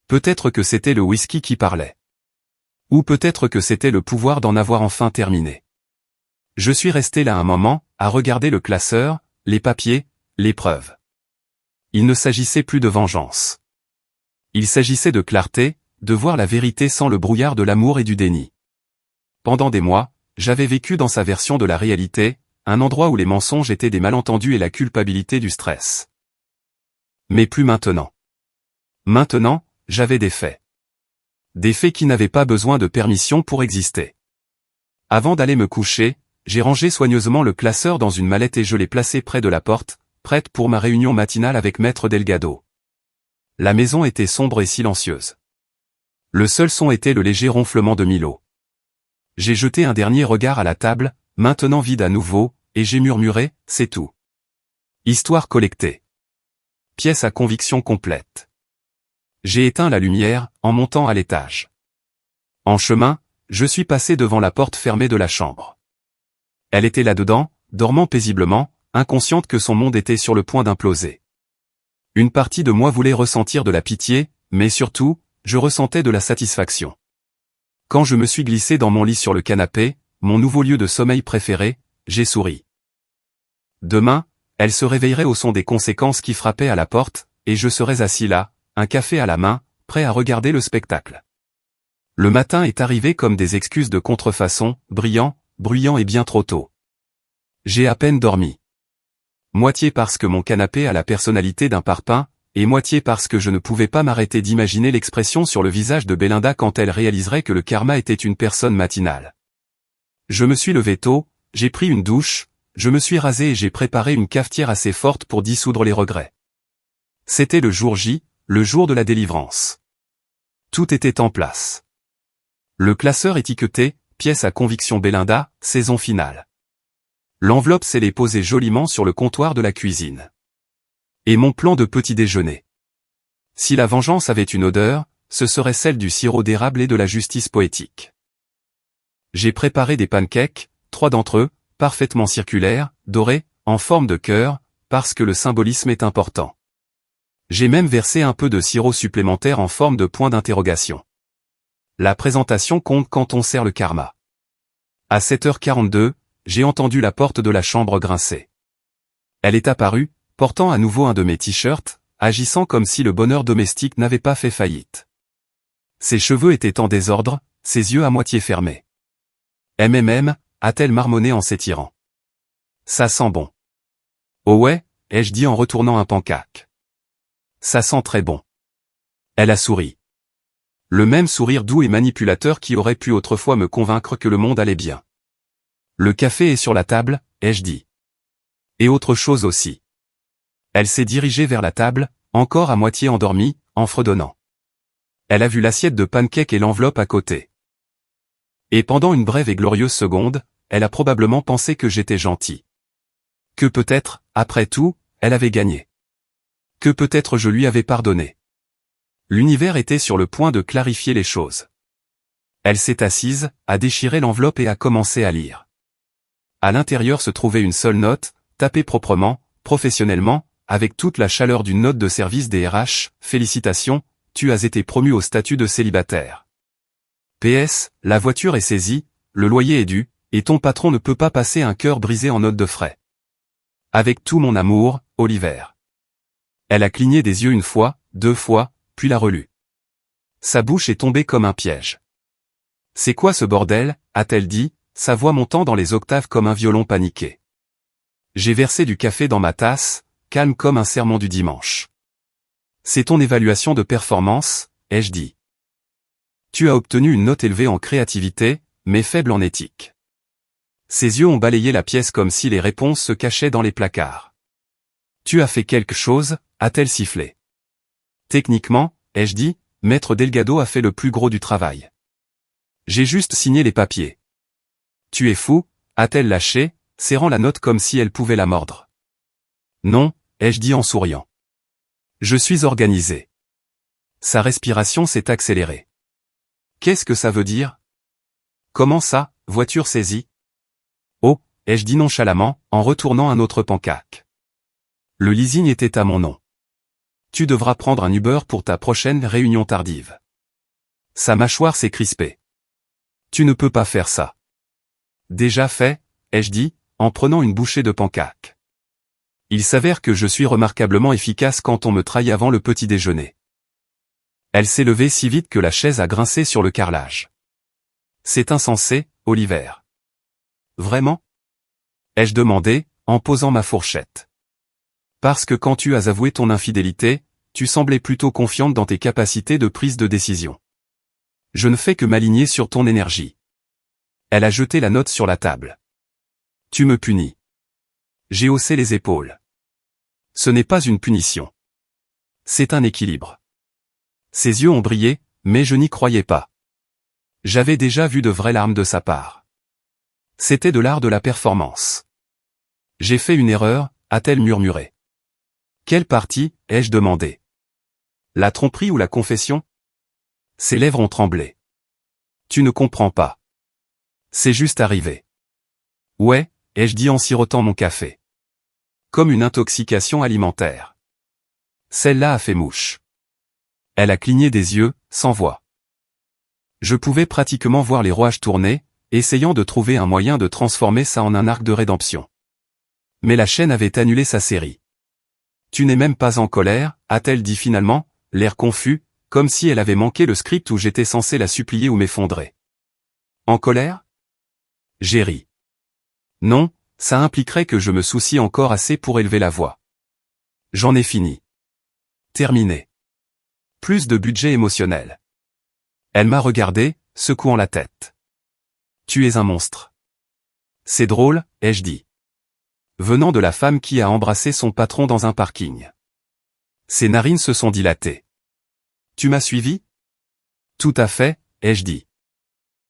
Peut-être que c'était le whisky qui parlait. Ou peut-être que c'était le pouvoir d'en avoir enfin terminé. Je suis resté là un moment, à regarder le classeur, les papiers, les preuves. Il ne s'agissait plus de vengeance. Il s'agissait de clarté, de voir la vérité sans le brouillard de l'amour et du déni. Pendant des mois, j'avais vécu dans sa version de la réalité, un endroit où les mensonges étaient des malentendus et la culpabilité du stress. Mais plus maintenant. Maintenant, j'avais des faits. Des faits qui n'avaient pas besoin de permission pour exister. Avant d'aller me coucher, j'ai rangé soigneusement le classeur dans une mallette et je l'ai placé près de la porte, prête pour ma réunion matinale avec Maître Delgado. La maison était sombre et silencieuse. Le seul son était le léger ronflement de Milo. J'ai jeté un dernier regard à la table, maintenant vide à nouveau, et j'ai murmuré, c'est tout. Histoire collectée. Pièce à conviction complète. J'ai éteint la lumière, en montant à l'étage. En chemin, je suis passé devant la porte fermée de la chambre. Elle était là-dedans, dormant paisiblement, inconsciente que son monde était sur le point d'imploser. Une partie de moi voulait ressentir de la pitié, mais surtout, je ressentais de la satisfaction. Quand je me suis glissé dans mon lit sur le canapé, mon nouveau lieu de sommeil préféré, j'ai souri. Demain, elle se réveillerait au son des conséquences qui frappaient à la porte, et je serais assis là, un café à la main, prêt à regarder le spectacle. Le matin est arrivé comme des excuses de contrefaçon, brillant, bruyant et bien trop tôt. J'ai à peine dormi. Moitié parce que mon canapé a la personnalité d'un parpaing, et moitié parce que je ne pouvais pas m'arrêter d'imaginer l'expression sur le visage de Belinda quand elle réaliserait que le karma était une personne matinale. Je me suis levé tôt, j'ai pris une douche, je me suis rasé et j'ai préparé une cafetière assez forte pour dissoudre les regrets. C'était le jour J, le jour de la délivrance. Tout était en place. Le classeur étiqueté, pièce à conviction Belinda, saison finale. L'enveloppe scellée posée joliment sur le comptoir de la cuisine. Et mon plan de petit déjeuner. Si la vengeance avait une odeur, ce serait celle du sirop d'érable et de la justice poétique. J'ai préparé des pancakes, 3 d'entre eux, parfaitement circulaires, dorés, en forme de cœur, parce que le symbolisme est important. J'ai même versé un peu de sirop supplémentaire en forme de point d'interrogation. La présentation compte quand on sert le karma. À 7h42, j'ai entendu la porte de la chambre grincer. Elle est apparue, portant à nouveau un de mes t-shirts, agissant comme si le bonheur domestique n'avait pas fait faillite. Ses cheveux étaient en désordre, ses yeux à moitié fermés. A-t-elle marmonné en s'étirant. Ça sent bon. Oh ouais, ai-je dit en retournant un pancake. Ça sent très bon. Elle a souri. Le même sourire doux et manipulateur qui aurait pu autrefois me convaincre que le monde allait bien. Le café est sur la table, ai-je dit. Et autre chose aussi. Elle s'est dirigée vers la table, encore à moitié endormie, en fredonnant. Elle a vu l'assiette de pancakes et l'enveloppe à côté. Et pendant une brève et glorieuse seconde, elle a probablement pensé que j'étais gentil. Que peut-être, après tout, elle avait gagné. Que peut-être je lui avais pardonné. L'univers était sur le point de clarifier les choses. Elle s'est assise, a déchiré l'enveloppe et a commencé à lire. À l'intérieur se trouvait une seule note, tapée proprement, professionnellement, avec toute la chaleur d'une note de service des RH, félicitations, tu as été promu au statut de célibataire. PS, la voiture est saisie, le loyer est dû, et ton patron ne peut pas passer un cœur brisé en note de frais. Avec tout mon amour, Oliver. Elle a cligné des yeux une fois, 2 fois, puis l'a relu. Sa bouche est tombée comme un piège. C'est quoi ce bordel, a-t-elle dit, sa voix montant dans les octaves comme un violon paniqué. J'ai versé du café dans ma tasse, calme comme un sermon du dimanche. C'est ton évaluation de performance, ai-je dit. Tu as obtenu une note élevée en créativité, mais faible en éthique. Ses yeux ont balayé la pièce comme si les réponses se cachaient dans les placards. Tu as fait quelque chose, a-t-elle sifflé. Techniquement, ai-je dit, Maître Delgado a fait le plus gros du travail. J'ai juste signé les papiers. Tu es fou, a-t-elle lâché, serrant la note comme si elle pouvait la mordre. Non, ai-je dit en souriant. Je suis organisé. Sa respiration s'est accélérée. Qu'est-ce que ça veut dire? Comment ça, voiture saisie? Oh, ai-je dit nonchalamment, en retournant un autre pancake. Le leasing était à mon nom. Tu devras prendre un Uber pour ta prochaine réunion tardive. Sa mâchoire s'est crispée. Tu ne peux pas faire ça. Déjà fait, ai-je dit, en prenant une bouchée de pancake. Il s'avère que je suis remarquablement efficace quand on me trahit avant le petit déjeuner. Elle s'est levée si vite que la chaise a grincé sur le carrelage. C'est insensé, Oliver. Vraiment? Ai-je demandé, en posant ma fourchette. Parce que quand tu as avoué ton infidélité, tu semblais plutôt confiante dans tes capacités de prise de décision. Je ne fais que m'aligner sur ton énergie. Elle a jeté la note sur la table. Tu me punis. J'ai haussé les épaules. Ce n'est pas une punition. C'est un équilibre. Ses yeux ont brillé, mais je n'y croyais pas. J'avais déjà vu de vraies larmes de sa part. C'était de l'art de la performance. J'ai fait une erreur, a-t-elle murmuré. Quelle partie, ai-je demandé. La tromperie ou la confession? Ses lèvres ont tremblé. Tu ne comprends pas. C'est juste arrivé. Ouais, ai-je dit en sirotant mon café. Comme une intoxication alimentaire. Celle-là a fait mouche. Elle a cligné des yeux, sans voix. Je pouvais pratiquement voir les rouages tourner, essayant de trouver un moyen de transformer ça en un arc de rédemption. Mais la chaîne avait annulé sa série. Tu n'es même pas en colère, a-t-elle dit finalement, l'air confus, comme si elle avait manqué le script où j'étais censé la supplier ou m'effondrer. En colère? J'ai ri. Non, ça impliquerait que je me soucie encore assez pour élever la voix. J'en ai fini. Terminé. Plus de budget émotionnel. Elle m'a regardé, secouant la tête. Tu es un monstre. C'est drôle, ai-je dit. Venant de la femme qui a embrassé son patron dans un parking. Ses narines se sont dilatées. Tu m'as suivi? Tout à fait, ai-je dit.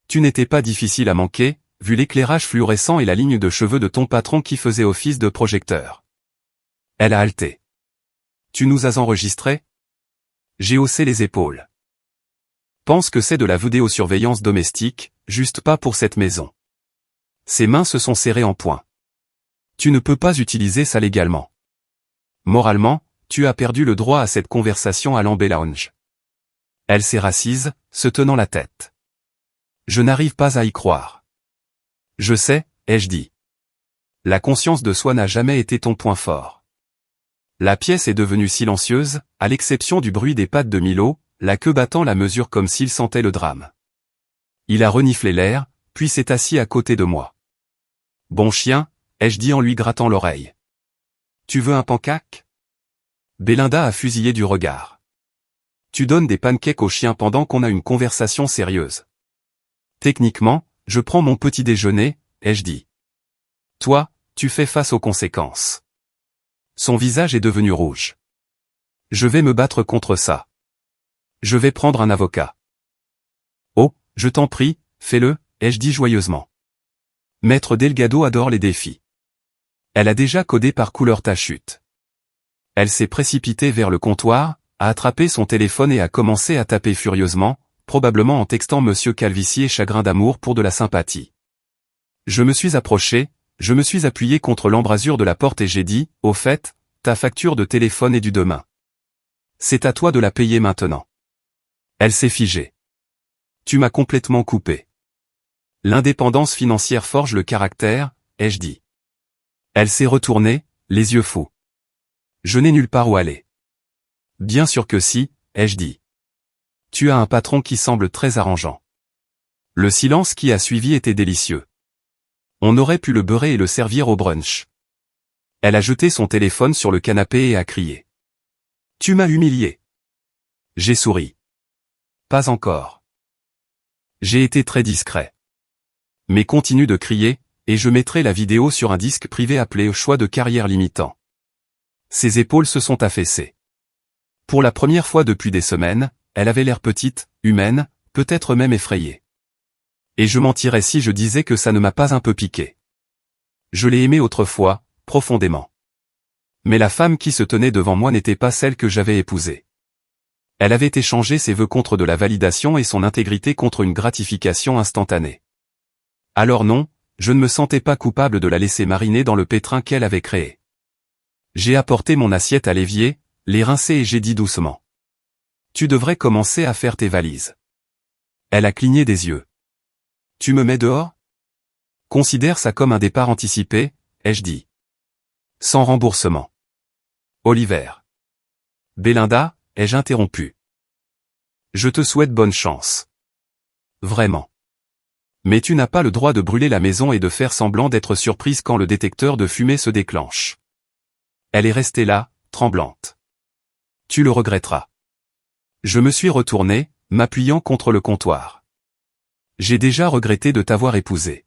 Tu n'étais pas difficile à manquer, vu l'éclairage fluorescent et la ligne de cheveux de ton patron qui faisait office de projecteur. Elle a halté. Tu nous as enregistrés? J'ai haussé les épaules. Pense que c'est de la vidéosurveillance domestique, juste pas pour cette maison. Ses mains se sont serrées en poing. Tu ne peux pas utiliser ça légalement. Moralement, tu as perdu le droit à cette conversation à l'Amber Lounge. Elle s'est rassise, se tenant la tête. Je n'arrive pas à y croire. Je sais, ai-je dit. La conscience de soi n'a jamais été ton point fort. La pièce est devenue silencieuse, à l'exception du bruit des pattes de Milo, la queue battant la mesure comme s'il sentait le drame. Il a reniflé l'air, puis s'est assis à côté de moi. Bon chien, ai-je dit en lui grattant l'oreille. Tu veux un pancake? Belinda a fusillé du regard. Tu donnes des pancakes au chien pendant qu'on a une conversation sérieuse. Techniquement, je prends mon petit déjeuner, ai-je dit. Toi, tu fais face aux conséquences. Son visage est devenu rouge. Je vais me battre contre ça. Je vais prendre un avocat. Oh, je t'en prie, fais-le, ai-je dit joyeusement. Maître Delgado adore les défis. Elle a déjà codé par couleur ta chute. Elle s'est précipitée vers le comptoir, a attrapé son téléphone et a commencé à taper furieusement, probablement en textant Monsieur Calvissier chagrin d'amour pour de la sympathie. Je me suis approché, je me suis appuyé contre l'embrasure de la porte et j'ai dit, au fait, ta facture de téléphone est due demain. C'est à toi de la payer maintenant. Elle s'est figée. Tu m'as complètement coupé. L'indépendance financière forge le caractère, ai-je dit. Elle s'est retournée, les yeux fous. Je n'ai nulle part où aller. Bien sûr que si, ai-je dit. Tu as un patron qui semble très arrangeant. Le silence qui a suivi était délicieux. On aurait pu le beurrer et le servir au brunch. Elle a jeté son téléphone sur le canapé et a crié. Tu m'as humilié. J'ai souri. Pas encore. J'ai été très discret. Mais continue de crier, et je mettrai la vidéo sur un disque privé appelé choix de carrière limitant. Ses épaules se sont affaissées. Pour la première fois depuis des semaines, elle avait l'air petite, humaine, peut-être même effrayée. Et je mentirais si je disais que ça ne m'a pas un peu piqué. Je l'ai aimée autrefois, profondément. Mais la femme qui se tenait devant moi n'était pas celle que j'avais épousée. Elle avait échangé ses vœux contre de la validation et son intégrité contre une gratification instantanée. Alors non, je ne me sentais pas coupable de la laisser mariner dans le pétrin qu'elle avait créé. J'ai apporté mon assiette à l'évier, les rincé et j'ai dit doucement. Tu devrais commencer à faire tes valises. Elle a cligné des yeux. Tu me mets dehors? Considère ça comme un départ anticipé, ai-je dit. Sans remboursement. Oliver. Belinda, ai-je interrompu. Je te souhaite bonne chance. Vraiment. Mais tu n'as pas le droit de brûler la maison et de faire semblant d'être surprise quand le détecteur de fumée se déclenche. Elle est restée là, tremblante. Tu le regretteras. Je me suis retourné, m'appuyant contre le comptoir. J'ai déjà regretté de t'avoir épousé.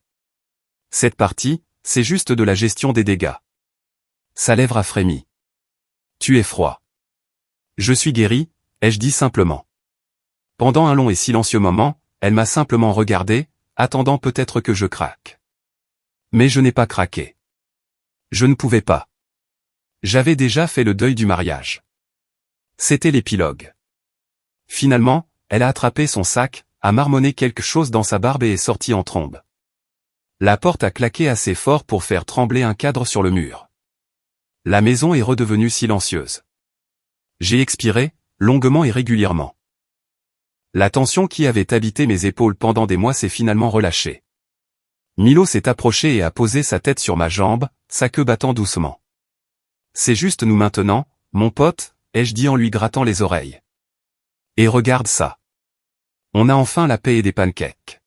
Cette partie, c'est juste de la gestion des dégâts. Sa lèvre a frémi. Tu es froid. Je suis guéri, ai-je dit simplement. Pendant un long et silencieux moment, elle m'a simplement regardé, attendant peut-être que je craque. Mais je n'ai pas craqué. Je ne pouvais pas. J'avais déjà fait le deuil du mariage. C'était l'épilogue. Finalement, elle a attrapé son sac, a marmonné quelque chose dans sa barbe et est sortie en trombe. La porte a claqué assez fort pour faire trembler un cadre sur le mur. La maison est redevenue silencieuse. J'ai expiré, longuement et régulièrement. La tension qui avait habité mes épaules pendant des mois s'est finalement relâchée. Milo s'est approché et a posé sa tête sur ma jambe, sa queue battant doucement. C'est juste nous maintenant, mon pote, ai-je dit en lui grattant les oreilles. Et regarde ça. On a enfin la paix et des pancakes.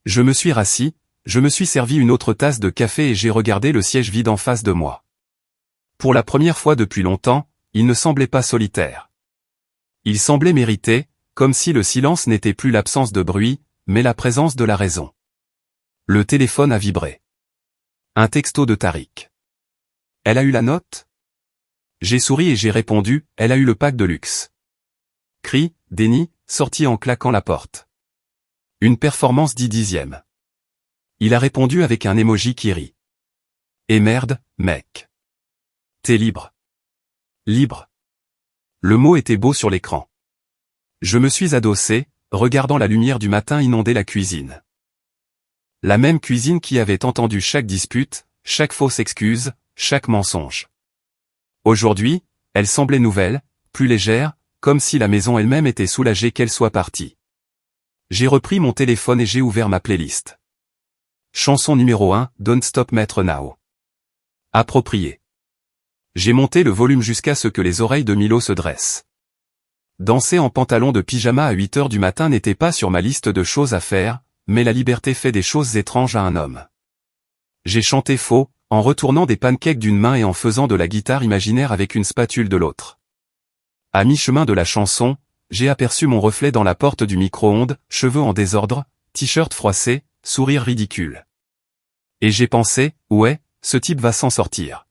Je me suis rassis, je me suis servi une autre tasse de café et j'ai regardé le siège vide en face de moi. Pour la première fois depuis longtemps, il ne semblait pas solitaire. Il semblait mérité, comme si le silence n'était plus l'absence de bruit, mais la présence de la raison. Le téléphone a vibré. Un texto de Tariq. Elle a eu la note? J'ai souri et j'ai répondu, elle a eu le pack de luxe. Cri, déni, sorti en claquant la porte. Une performance 10/10. Il a répondu avec un emoji qui rit. Et merde, mec. T'es libre. Libre. Le mot était beau sur l'écran. Je me suis adossé, regardant la lumière du matin inonder la cuisine. La même cuisine qui avait entendu chaque dispute, chaque fausse excuse, chaque mensonge. Aujourd'hui, elle semblait nouvelle, plus légère, comme si la maison elle-même était soulagée qu'elle soit partie. J'ai repris mon téléphone et j'ai ouvert ma playlist. Chanson numéro 1, Don't Stop Maître Now. Approprié. J'ai monté le volume jusqu'à ce que les oreilles de Milo se dressent. Danser en pantalon de pyjama à 8 heures du matin n'était pas sur ma liste de choses à faire, mais la liberté fait des choses étranges à un homme. J'ai chanté faux, en retournant des pancakes d'une main et en faisant de la guitare imaginaire avec une spatule de l'autre. À mi-chemin de la chanson, j'ai aperçu mon reflet dans la porte du micro-ondes, cheveux en désordre, t-shirt froissé, sourire ridicule. Et j'ai pensé, ouais, ce type va s'en sortir.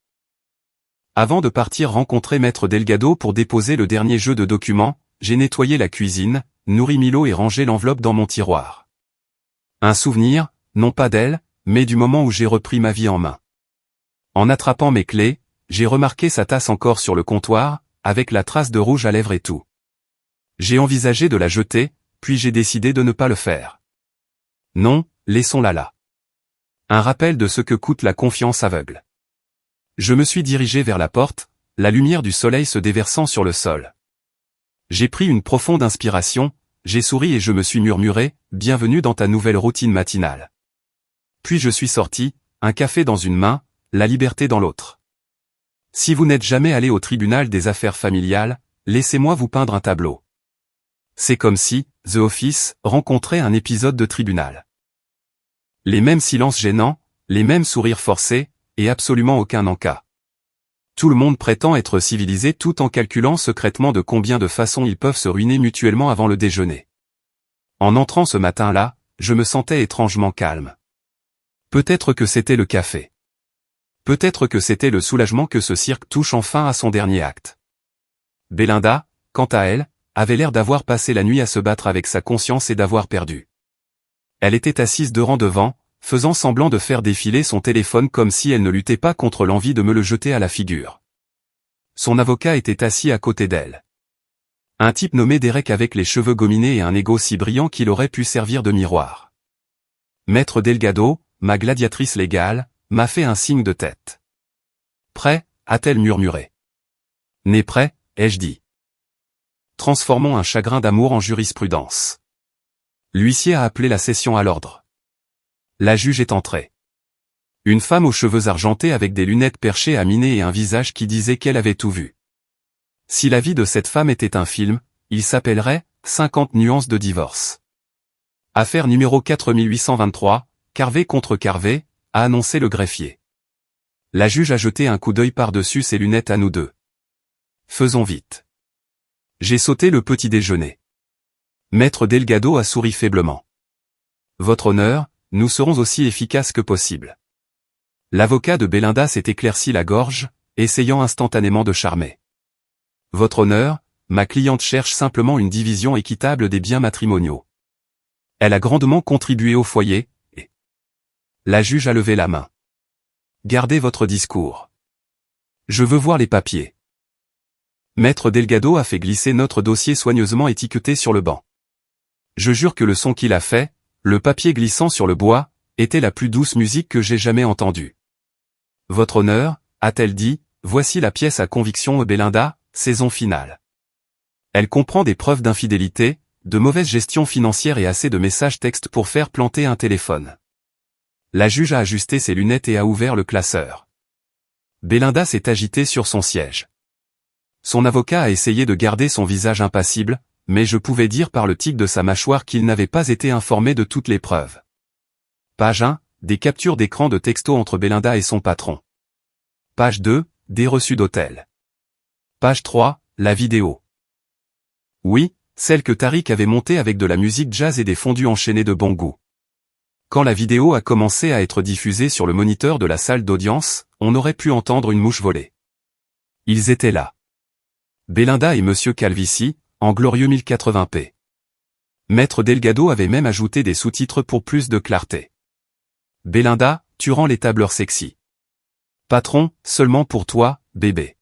Avant de partir rencontrer Maître Delgado pour déposer le dernier jeu de documents, j'ai nettoyé la cuisine, nourri Milo et rangé l'enveloppe dans mon tiroir. Un souvenir, non pas d'elle, mais du moment où j'ai repris ma vie en main. En attrapant mes clés, j'ai remarqué sa tasse encore sur le comptoir, avec la trace de rouge à lèvres et tout. J'ai envisagé de la jeter, puis j'ai décidé de ne pas le faire. Non, laissons-la là. Un rappel de ce que coûte la confiance aveugle. Je me suis dirigé vers la porte, la lumière du soleil se déversant sur le sol. J'ai pris une profonde inspiration, j'ai souri et je me suis murmuré, « Bienvenue dans ta nouvelle routine matinale ». Puis je suis sorti, un café dans une main, la liberté dans l'autre. Si vous n'êtes jamais allé au tribunal des affaires familiales, laissez-moi vous peindre un tableau. C'est comme si, The Office, rencontrait un épisode de tribunal. Les mêmes silences gênants, les mêmes sourires forcés, et absolument aucun encas. Tout le monde prétend être civilisé tout en calculant secrètement de combien de façons ils peuvent se ruiner mutuellement avant le déjeuner. En entrant ce matin-là, je me sentais étrangement calme. Peut-être que c'était le café. Peut-être que c'était le soulagement que ce cirque touche enfin à son dernier acte. Belinda, quant à elle, avait l'air d'avoir passé la nuit à se battre avec sa conscience et d'avoir perdu. Elle était assise 2 rangs devant, faisant semblant de faire défiler son téléphone comme si elle ne luttait pas contre l'envie de me le jeter à la figure. Son avocat était assis à côté d'elle. Un type nommé Derek avec les cheveux gominés et un ego si brillant qu'il aurait pu servir de miroir. Maître Delgado, ma gladiatrice légale, m'a fait un signe de tête. Prêt, a-t-elle murmuré. N'est prêt, ai-je dit. Transformons un chagrin d'amour en jurisprudence. L'huissier a appelé la session à l'ordre. La juge est entrée. Une femme aux cheveux argentés avec des lunettes perchées à miner et un visage qui disait qu'elle avait tout vu. Si la vie de cette femme était un film, il s'appellerait « 50 nuances de divorce ». Affaire numéro 4823, Carvé contre Carvé, a annoncé le greffier. La juge a jeté un coup d'œil par-dessus ses lunettes à nous deux. Faisons vite. J'ai sauté le petit déjeuner. Maître Delgado a souri faiblement. Votre honneur, nous serons aussi efficaces que possible. L'avocat de Belinda s'est éclairci la gorge, essayant instantanément de charmer. Votre honneur, ma cliente cherche simplement une division équitable des biens matrimoniaux. Elle a grandement contribué au foyer, et... La juge a levé la main. Gardez votre discours. Je veux voir les papiers. Maître Delgado a fait glisser notre dossier soigneusement étiqueté sur le banc. Je jure que le son qu'il a fait, le papier glissant sur le bois, était la plus douce musique que j'ai jamais entendue. Votre honneur, a-t-elle dit, voici la pièce à conviction Belinda, saison finale. Elle comprend des preuves d'infidélité, de mauvaise gestion financière et assez de messages textes pour faire planter un téléphone. La juge a ajusté ses lunettes et a ouvert le classeur. Belinda s'est agitée sur son siège. Son avocat a essayé de garder son visage impassible, mais je pouvais dire par le tic de sa mâchoire qu'il n'avait pas été informé de toutes les preuves. Page 1, des captures d'écran de textos entre Belinda et son patron. Page 2, des reçus d'hôtel. Page 3, la vidéo. Oui, celle que Tariq avait montée avec de la musique jazz et des fondus enchaînés de bon goût. Quand la vidéo a commencé à être diffusée sur le moniteur de la salle d'audience, on aurait pu entendre une mouche voler. Ils étaient là. Belinda et Monsieur Calvici, en glorieux 1080p. Maître Delgado avait même ajouté des sous-titres pour plus de clarté. Belinda, tu rends les tableurs sexy. Patron, seulement pour toi, bébé.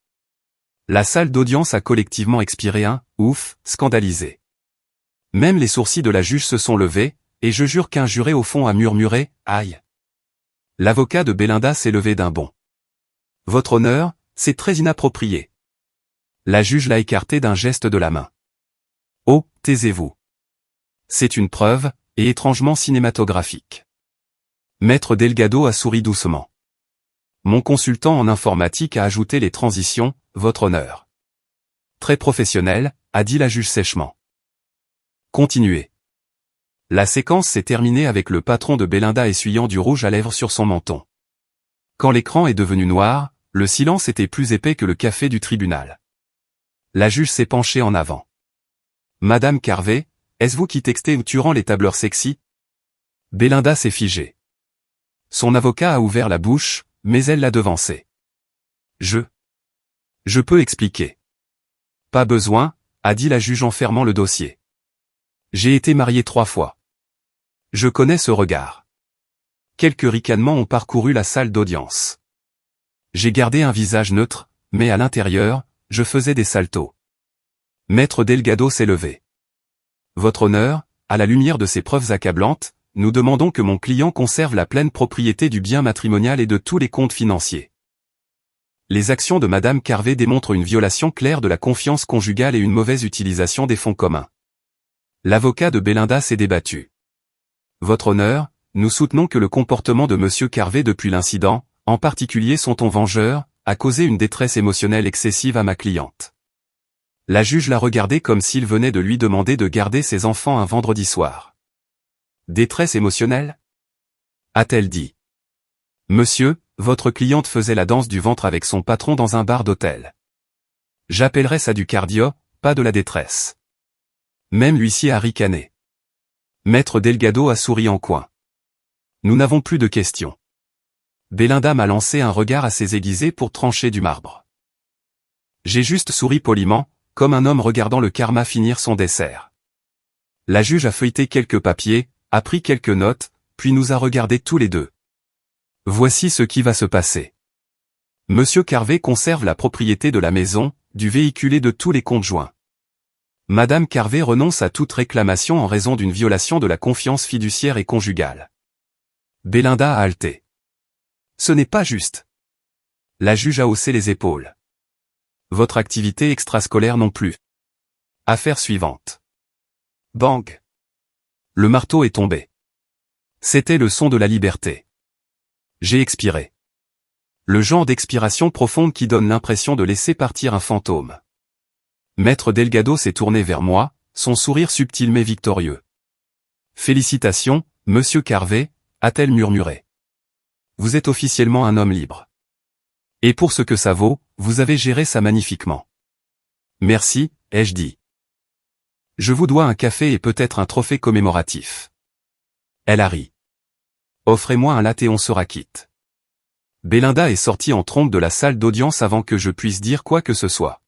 La salle d'audience a collectivement expiré un « ouf » scandalisé. Même les sourcils de la juge se sont levés, et je jure qu'un juré au fond a murmuré « aïe ». L'avocat de Belinda s'est levé d'un bond. Votre honneur, c'est très inapproprié. La juge l'a écarté d'un geste de la main. Oh, taisez-vous. C'est une preuve, et étrangement cinématographique. Maître Delgado a souri doucement. Mon consultant en informatique a ajouté les transitions, votre honneur. Très professionnel, a dit la juge sèchement. Continuez. La séquence s'est terminée avec le patron de Belinda essuyant du rouge à lèvres sur son menton. Quand l'écran est devenu noir, le silence était plus épais que le café du tribunal. La juge s'est penchée en avant. Madame Carvé, est-ce vous qui textez ou tuant les tableurs sexy? Belinda s'est figée. Son avocat a ouvert la bouche, mais elle l'a devancé. Je peux expliquer. Pas besoin, a dit la juge en fermant le dossier. J'ai été marié 3 fois. Je connais ce regard. Quelques ricanements ont parcouru la salle d'audience. J'ai gardé un visage neutre, mais à l'intérieur, je faisais des saltos. Maître Delgado s'est levé. Votre honneur, à la lumière de ces preuves accablantes, nous demandons que mon client conserve la pleine propriété du bien matrimonial et de tous les comptes financiers. les actions de Madame Carvé démontrent une violation claire de la confiance conjugale et une mauvaise utilisation des fonds communs. L'avocat de Belinda s'est débattu. Votre honneur, nous soutenons que le comportement de Monsieur Carvé depuis l'incident, en particulier son ton vengeur, a causé une détresse émotionnelle excessive à ma cliente. La juge l'a regardé comme s'il venait de lui demander de garder ses enfants un vendredi soir. Détresse émotionnelle ? A-t-elle dit. Monsieur, votre cliente faisait la danse du ventre avec son patron dans un bar d'hôtel. J'appellerais ça du cardio, pas de la détresse. Même l'huissier a ricané. Maître Delgado a souri en coin. Nous n'avons plus de questions. Belinda m'a lancé un regard assez aiguisé pour trancher du marbre. J'ai juste souri poliment, comme un homme regardant le karma finir son dessert. La juge a feuilleté quelques papiers, a pris quelques notes, puis nous a regardés tous les deux. Voici ce qui va se passer. Monsieur Carvé conserve la propriété de la maison, du véhicule et de tous les comptes joints. Madame Carvé renonce à toute réclamation en raison d'une violation de la confiance fiduciaire et conjugale. Belinda a haleté. Ce n'est pas juste. La juge a haussé les épaules. Votre activité extrascolaire non plus. Affaire suivante. Bang. Le marteau est tombé. C'était le son de la liberté. J'ai expiré. Le genre d'expiration profonde qui donne l'impression de laisser partir un fantôme. Maître Delgado s'est tourné vers moi, son sourire subtil mais victorieux. Félicitations, monsieur Carvé, a-t-elle murmuré. Vous êtes officiellement un homme libre. Et pour ce que ça vaut, vous avez géré ça magnifiquement. Merci, ai-je dit. Je vous dois un café et peut-être un trophée commémoratif. Elle a ri. Offrez-moi un latte et on sera quitte. Belinda est sortie en trompe de la salle d'audience avant que je puisse dire quoi que ce soit.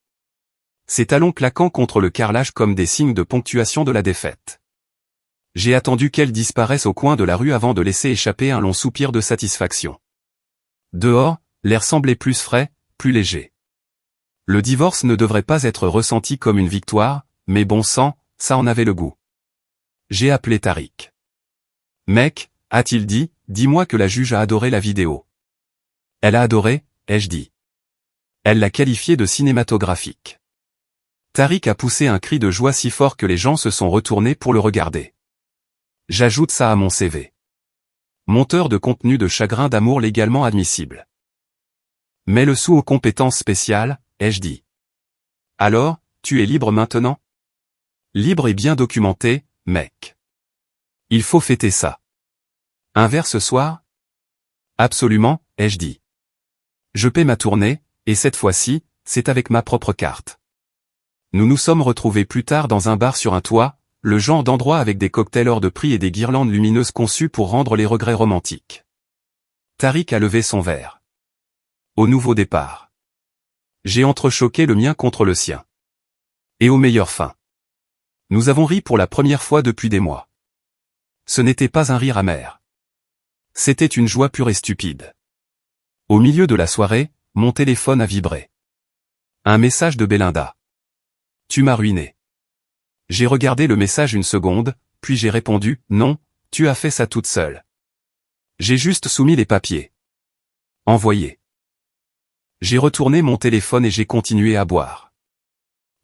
Ses talons claquant contre le carrelage comme des signes de ponctuation de la défaite. J'ai attendu qu'elle disparaisse au coin de la rue avant de laisser échapper un long soupir de satisfaction. Dehors, l'air semblait plus frais, plus léger. Le divorce ne devrait pas être ressenti comme une victoire, mais bon sang, ça en avait le goût. J'ai appelé Tariq. Mec, a-t-il dit, dis-moi que la juge a adoré la vidéo. Elle a adoré, ai-je dit. Elle l'a qualifiée de cinématographique. Tariq a poussé un cri de joie si fort que les gens se sont retournés pour le regarder. J'ajoute ça à mon CV. Monteur de contenu de chagrin d'amour légalement admissible. Mets le sous aux compétences spéciales, ai-je dit. Alors, tu es libre maintenant ? Libre et bien documenté, mec. Il faut fêter ça. Un verre ce soir ? Absolument, ai-je dit. Je paie ma tournée, et cette fois-ci, c'est avec ma propre carte. Nous nous sommes retrouvés plus tard dans un bar sur un toit, le genre d'endroit avec des cocktails hors de prix et des guirlandes lumineuses conçues pour rendre les regrets romantiques. Tariq a levé son verre. Au nouveau départ. J'ai entrechoqué le mien contre le sien. Et aux meilleures fins. Nous avons ri pour la première fois depuis des mois. Ce n'était pas un rire amer. C'était une joie pure et stupide. Au milieu de la soirée, mon téléphone a vibré. Un message de Belinda. Tu m'as ruiné. J'ai regardé le message une seconde, puis j'ai répondu, non, tu as fait ça toute seule. J'ai juste soumis les papiers. Envoyé. J'ai retourné mon téléphone et j'ai continué à boire.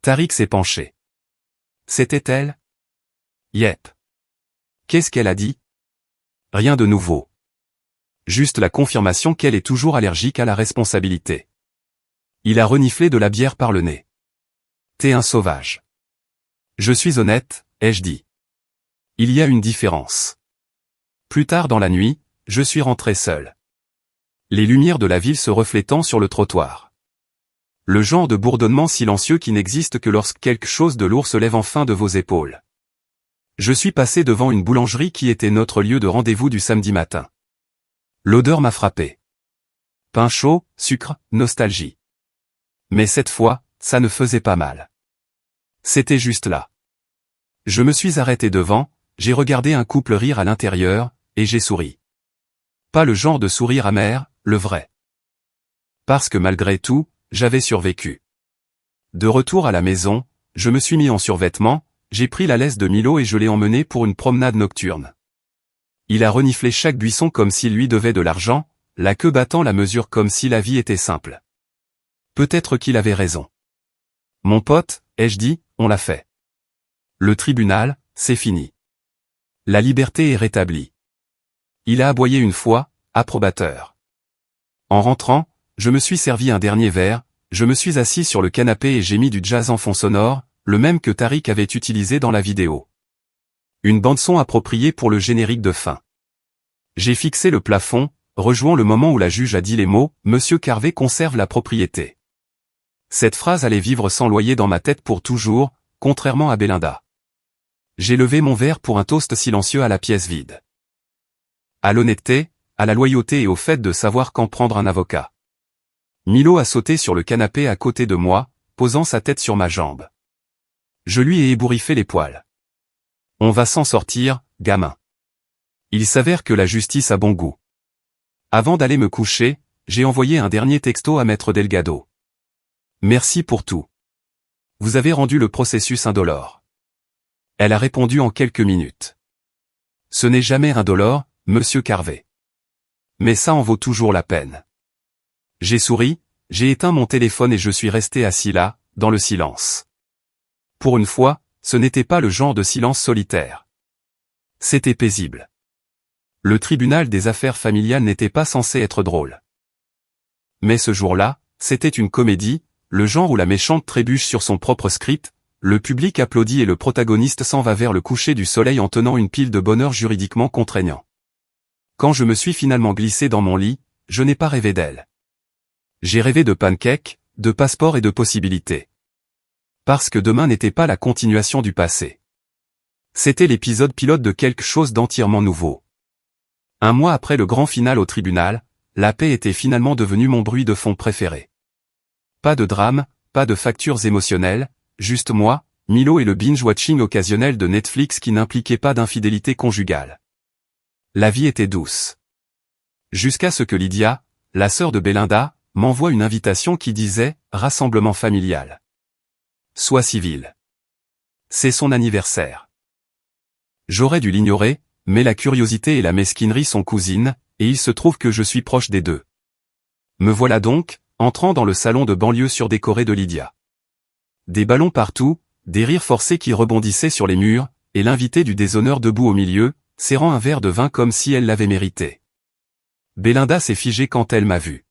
Tariq s'est penché. C'était elle ? Yep. Qu'est-ce qu'elle a dit ? Rien de nouveau. Juste la confirmation qu'elle est toujours allergique à la responsabilité. Il a reniflé de la bière par le nez. T'es un sauvage. Je suis honnête, ai-je dit. Il y a une différence. Plus tard dans la nuit, je suis rentré seul. Les lumières de la ville se reflétant sur le trottoir. Le genre de bourdonnement silencieux qui n'existe que lorsque quelque chose de lourd se lève enfin de vos épaules. Je suis passé devant une boulangerie qui était notre lieu de rendez-vous du samedi matin. L'odeur m'a frappé. Pain chaud, sucre, nostalgie. Mais cette fois, ça ne faisait pas mal. C'était juste là. Je me suis arrêté devant, j'ai regardé un couple rire à l'intérieur, et j'ai souri. Pas le genre de sourire amer, le vrai. Parce que malgré tout, j'avais survécu. De retour à la maison, je me suis mis en survêtement, j'ai pris la laisse de Milo et je l'ai emmené pour une promenade nocturne. Il a reniflé chaque buisson comme s'il lui devait de l'argent, la queue battant la mesure comme si la vie était simple. Peut-être qu'il avait raison. Mon pote, ai-je dit, on l'a fait. Le tribunal, c'est fini. La liberté est rétablie. Il a aboyé une fois, approbateur. En rentrant, je me suis servi un dernier verre, je me suis assis sur le canapé et j'ai mis du jazz en fond sonore, le même que Tariq avait utilisé dans la vidéo. Une bande-son appropriée pour le générique de fin. J'ai fixé le plafond, rejouant le moment où la juge a dit les mots « Monsieur Carvé conserve la propriété ». Cette phrase allait vivre sans loyer dans ma tête pour toujours, contrairement à Belinda. J'ai levé mon verre pour un toast silencieux à la pièce vide. À l'honnêteté, à la loyauté et au fait de savoir quand prendre un avocat. Milo a sauté sur le canapé à côté de moi, posant sa tête sur ma jambe. Je lui ai ébouriffé les poils. On va s'en sortir, gamin. Il s'avère que la justice a bon goût. Avant d'aller me coucher, j'ai envoyé un dernier texto à Maître Delgado. Merci pour tout. Vous avez rendu le processus indolore. Elle a répondu en quelques minutes. Ce n'est jamais indolore, monsieur Carvé. Mais ça en vaut toujours la peine. J'ai souri, j'ai éteint mon téléphone et je suis resté assis là, dans le silence. Pour une fois, ce n'était pas le genre de silence solitaire. C'était paisible. Le tribunal des affaires familiales n'était pas censé être drôle. Mais ce jour-là, c'était une comédie, le genre où la méchante trébuche sur son propre script, le public applaudit et le protagoniste s'en va vers le coucher du soleil en tenant une pile de bonheur juridiquement contraignant. Quand je me suis finalement glissé dans mon lit, je n'ai pas rêvé d'elle. J'ai rêvé de pancakes, de passeports et de possibilités. Parce que demain n'était pas la continuation du passé. C'était l'épisode pilote de quelque chose d'entièrement nouveau. Un mois après le grand final au tribunal, la paix était finalement devenue mon bruit de fond préféré. Pas de drame, pas de factures émotionnelles, juste moi, Milo et le binge-watching occasionnel de Netflix qui n'impliquait pas d'infidélité conjugale. La vie était douce. Jusqu'à ce que Lydia, la sœur de Belinda, m'envoie une invitation qui disait « Rassemblement familial ». Sois civil. C'est son anniversaire. J'aurais dû l'ignorer, mais la curiosité et la mesquinerie sont cousines, et il se trouve que je suis proche des deux. Me voilà donc, entrant dans le salon de banlieue surdécoré de Lydia. Des ballons partout, des rires forcés qui rebondissaient sur les murs, et l'invité du déshonneur debout au milieu, serrant un verre de vin comme si elle l'avait mérité. Belinda s'est figée quand elle m'a vu.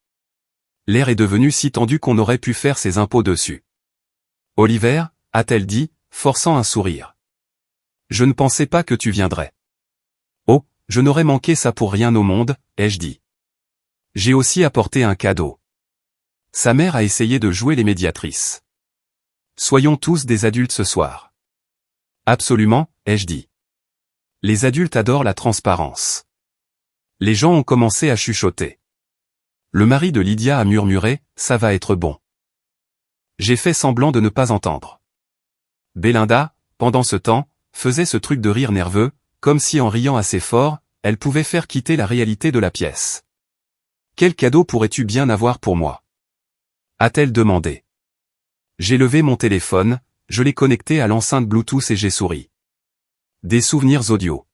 L'air est devenu si tendu qu'on aurait pu faire ses impôts dessus. « Oliver » a-t-elle dit, forçant un sourire. « Je ne pensais pas que tu viendrais. »« Oh, je n'aurais manqué ça pour rien au monde, ai-je dit. J'ai aussi apporté un cadeau. » Sa mère a essayé de jouer les médiatrices. « Soyons tous des adultes ce soir. »« Absolument, ai-je dit. Les adultes adorent la transparence. » Les gens ont commencé à chuchoter. Le mari de Lydia a murmuré « Ça va être bon. » J'ai fait semblant de ne pas entendre. Belinda, pendant ce temps, faisait ce truc de rire nerveux, comme si en riant assez fort, elle pouvait faire quitter la réalité de la pièce. « Quel cadeau pourrais-tu bien avoir pour moi ?» a-t-elle demandé. J'ai levé mon téléphone, je l'ai connecté à l'enceinte Bluetooth et j'ai souri. Des souvenirs audio.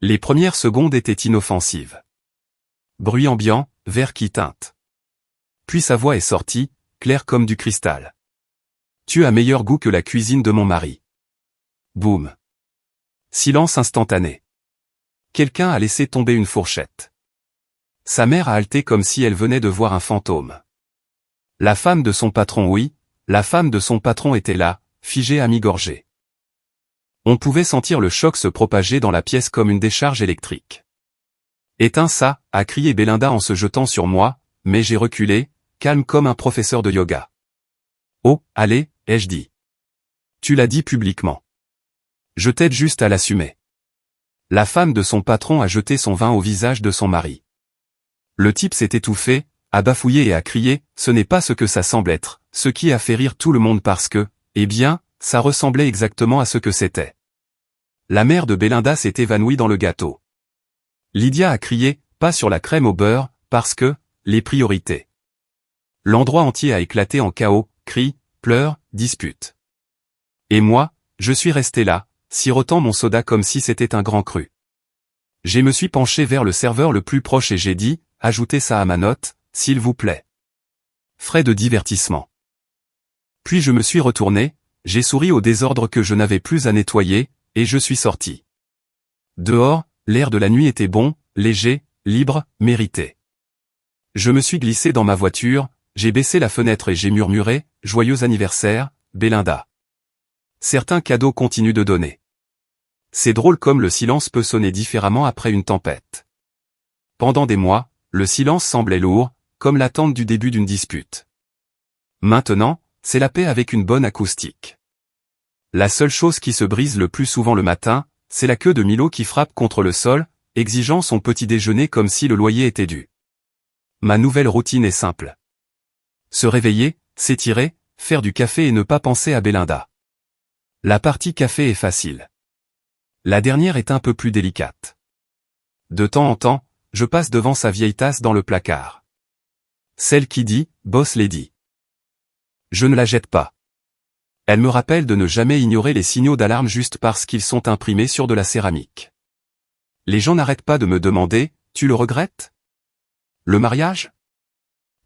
Les premières secondes étaient inoffensives. Bruit ambiant, verre qui teinte. Puis sa voix est sortie, claire comme du cristal. Tu as meilleur goût que la cuisine de mon mari. Boum. Silence instantané. Quelqu'un a laissé tomber une fourchette. Sa mère a halté comme si elle venait de voir un fantôme. La femme de son patron, oui, la femme de son patron était là, figée à mi-gorgée. On pouvait sentir le choc se propager dans la pièce comme une décharge électrique. Éteins ça, a crié Belinda en se jetant sur moi, mais j'ai reculé, calme comme un professeur de yoga. Oh, allez, ai-je dit. Tu l'as dit publiquement. Je t'aide juste à l'assumer. La femme de son patron a jeté son vin au visage de son mari. Le type s'est étouffé, a bafouillé et a crié, ce n'est pas ce que ça semble être, ce qui a fait rire tout le monde parce que, eh bien, ça ressemblait exactement à ce que c'était. La mère de Belinda s'est évanouie dans le gâteau. Lydia a crié, pas sur la crème au beurre, parce que, les priorités. L'endroit entier a éclaté en chaos, cris, pleurs, disputes. Et moi, je suis resté là, sirotant mon soda comme si c'était un grand cru. Je me suis penché vers le serveur le plus proche et j'ai dit, ajoutez ça à ma note, s'il vous plaît. Frais de divertissement. Puis je me suis retourné, j'ai souri au désordre que je n'avais plus à nettoyer, et je suis sorti. Dehors, l'air de la nuit était bon, léger, libre, mérité. Je me suis glissé dans ma voiture, j'ai baissé la fenêtre et j'ai murmuré « Joyeux anniversaire, Belinda ». Certains cadeaux continuent de donner. C'est drôle comme le silence peut sonner différemment après une tempête. Pendant des mois, le silence semblait lourd, comme l'attente du début d'une dispute. Maintenant, c'est la paix avec une bonne acoustique. La seule chose qui se brise le plus souvent le matin, c'est la queue de Milo qui frappe contre le sol, exigeant son petit déjeuner comme si le loyer était dû. Ma nouvelle routine est simple. Se réveiller, s'étirer, faire du café et ne pas penser à Belinda. La partie café est facile. La dernière est un peu plus délicate. De temps en temps, je passe devant sa vieille tasse dans le placard. Celle qui dit « Boss Lady ». Je ne la jette pas. Elle me rappelle de ne jamais ignorer les signaux d'alarme juste parce qu'ils sont imprimés sur de la céramique. Les gens n'arrêtent pas de me demander « Tu le regrettes ? Le mariage ?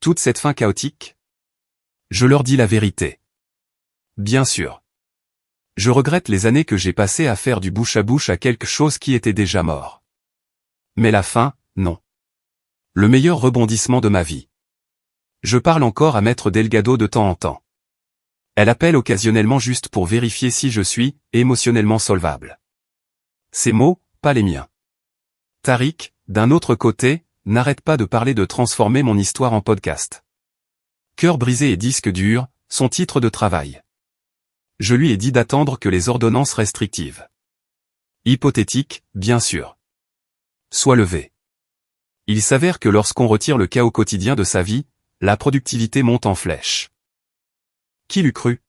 Toute cette fin chaotique ? » Je leur dis la vérité. Bien sûr. Je regrette les années que j'ai passées à faire du bouche à bouche à quelque chose qui était déjà mort. Mais la fin, non. Le meilleur rebondissement de ma vie. Je parle encore à Maître Delgado de temps en temps. Elle appelle occasionnellement juste pour vérifier si je suis émotionnellement solvable. Ses mots, pas les miens. Tariq, d'un autre côté, n'arrête pas de parler de transformer mon histoire en podcast. Cœur brisé et disque dur, son titre de travail. Je lui ai dit d'attendre que les ordonnances restrictives. Hypothétique, bien sûr. Soient levées. Il s'avère que lorsqu'on retire le chaos quotidien de sa vie, la productivité monte en flèche. Qui l'eût cru ?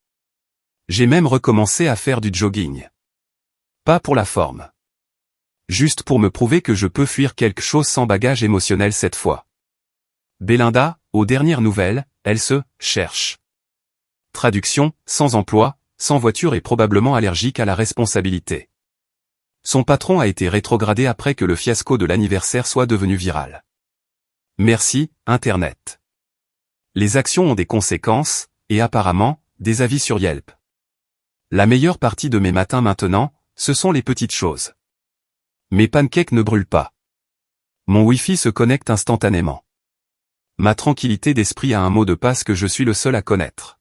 J'ai même recommencé à faire du jogging. Pas pour la forme. Juste pour me prouver que je peux fuir quelque chose sans bagage émotionnel cette fois. Belinda, aux dernières nouvelles, elle se cherche. Traduction, sans emploi, sans voiture et probablement allergique à la responsabilité. Son patron a été rétrogradé après que le fiasco de l'anniversaire soit devenu viral. Merci, Internet. Les actions ont des conséquences, et apparemment, des avis sur Yelp. La meilleure partie de mes matins maintenant, ce sont les petites choses. Mes pancakes ne brûlent pas. Mon Wi-Fi se connecte instantanément. Ma tranquillité d'esprit a un mot de passe que je suis le seul à connaître.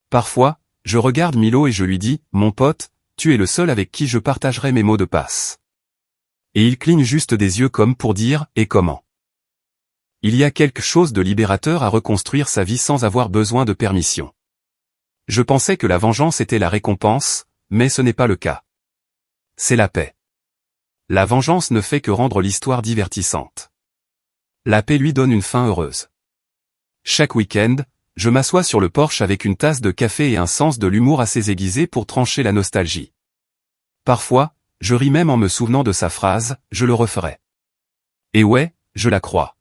Parfois, je regarde Milo et je lui dis, mon pote, tu es le seul avec qui je partagerai mes mots de passe. Et il cligne juste des yeux comme pour dire, et comment. Il y a quelque chose de libérateur à reconstruire sa vie sans avoir besoin de permission. Je pensais que la vengeance était la récompense, mais ce n'est pas le cas. C'est la paix. La vengeance ne fait que rendre l'histoire divertissante. La paix lui donne une fin heureuse. Chaque week-end, je m'assois sur le porche avec une tasse de café et un sens de l'humour assez aiguisé pour trancher la nostalgie. Parfois, je ris même en me souvenant de sa phrase, je le referai. Et ouais, je la crois.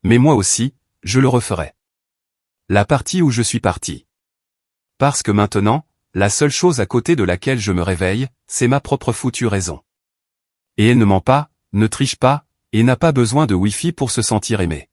Mais moi aussi, je le referai. La partie où je suis parti. Parce que maintenant, la seule chose à côté de laquelle je me réveille, c'est ma propre foutue raison. Et elle ne ment pas, ne triche pas, et n'a pas besoin de Wi-Fi pour se sentir aimée.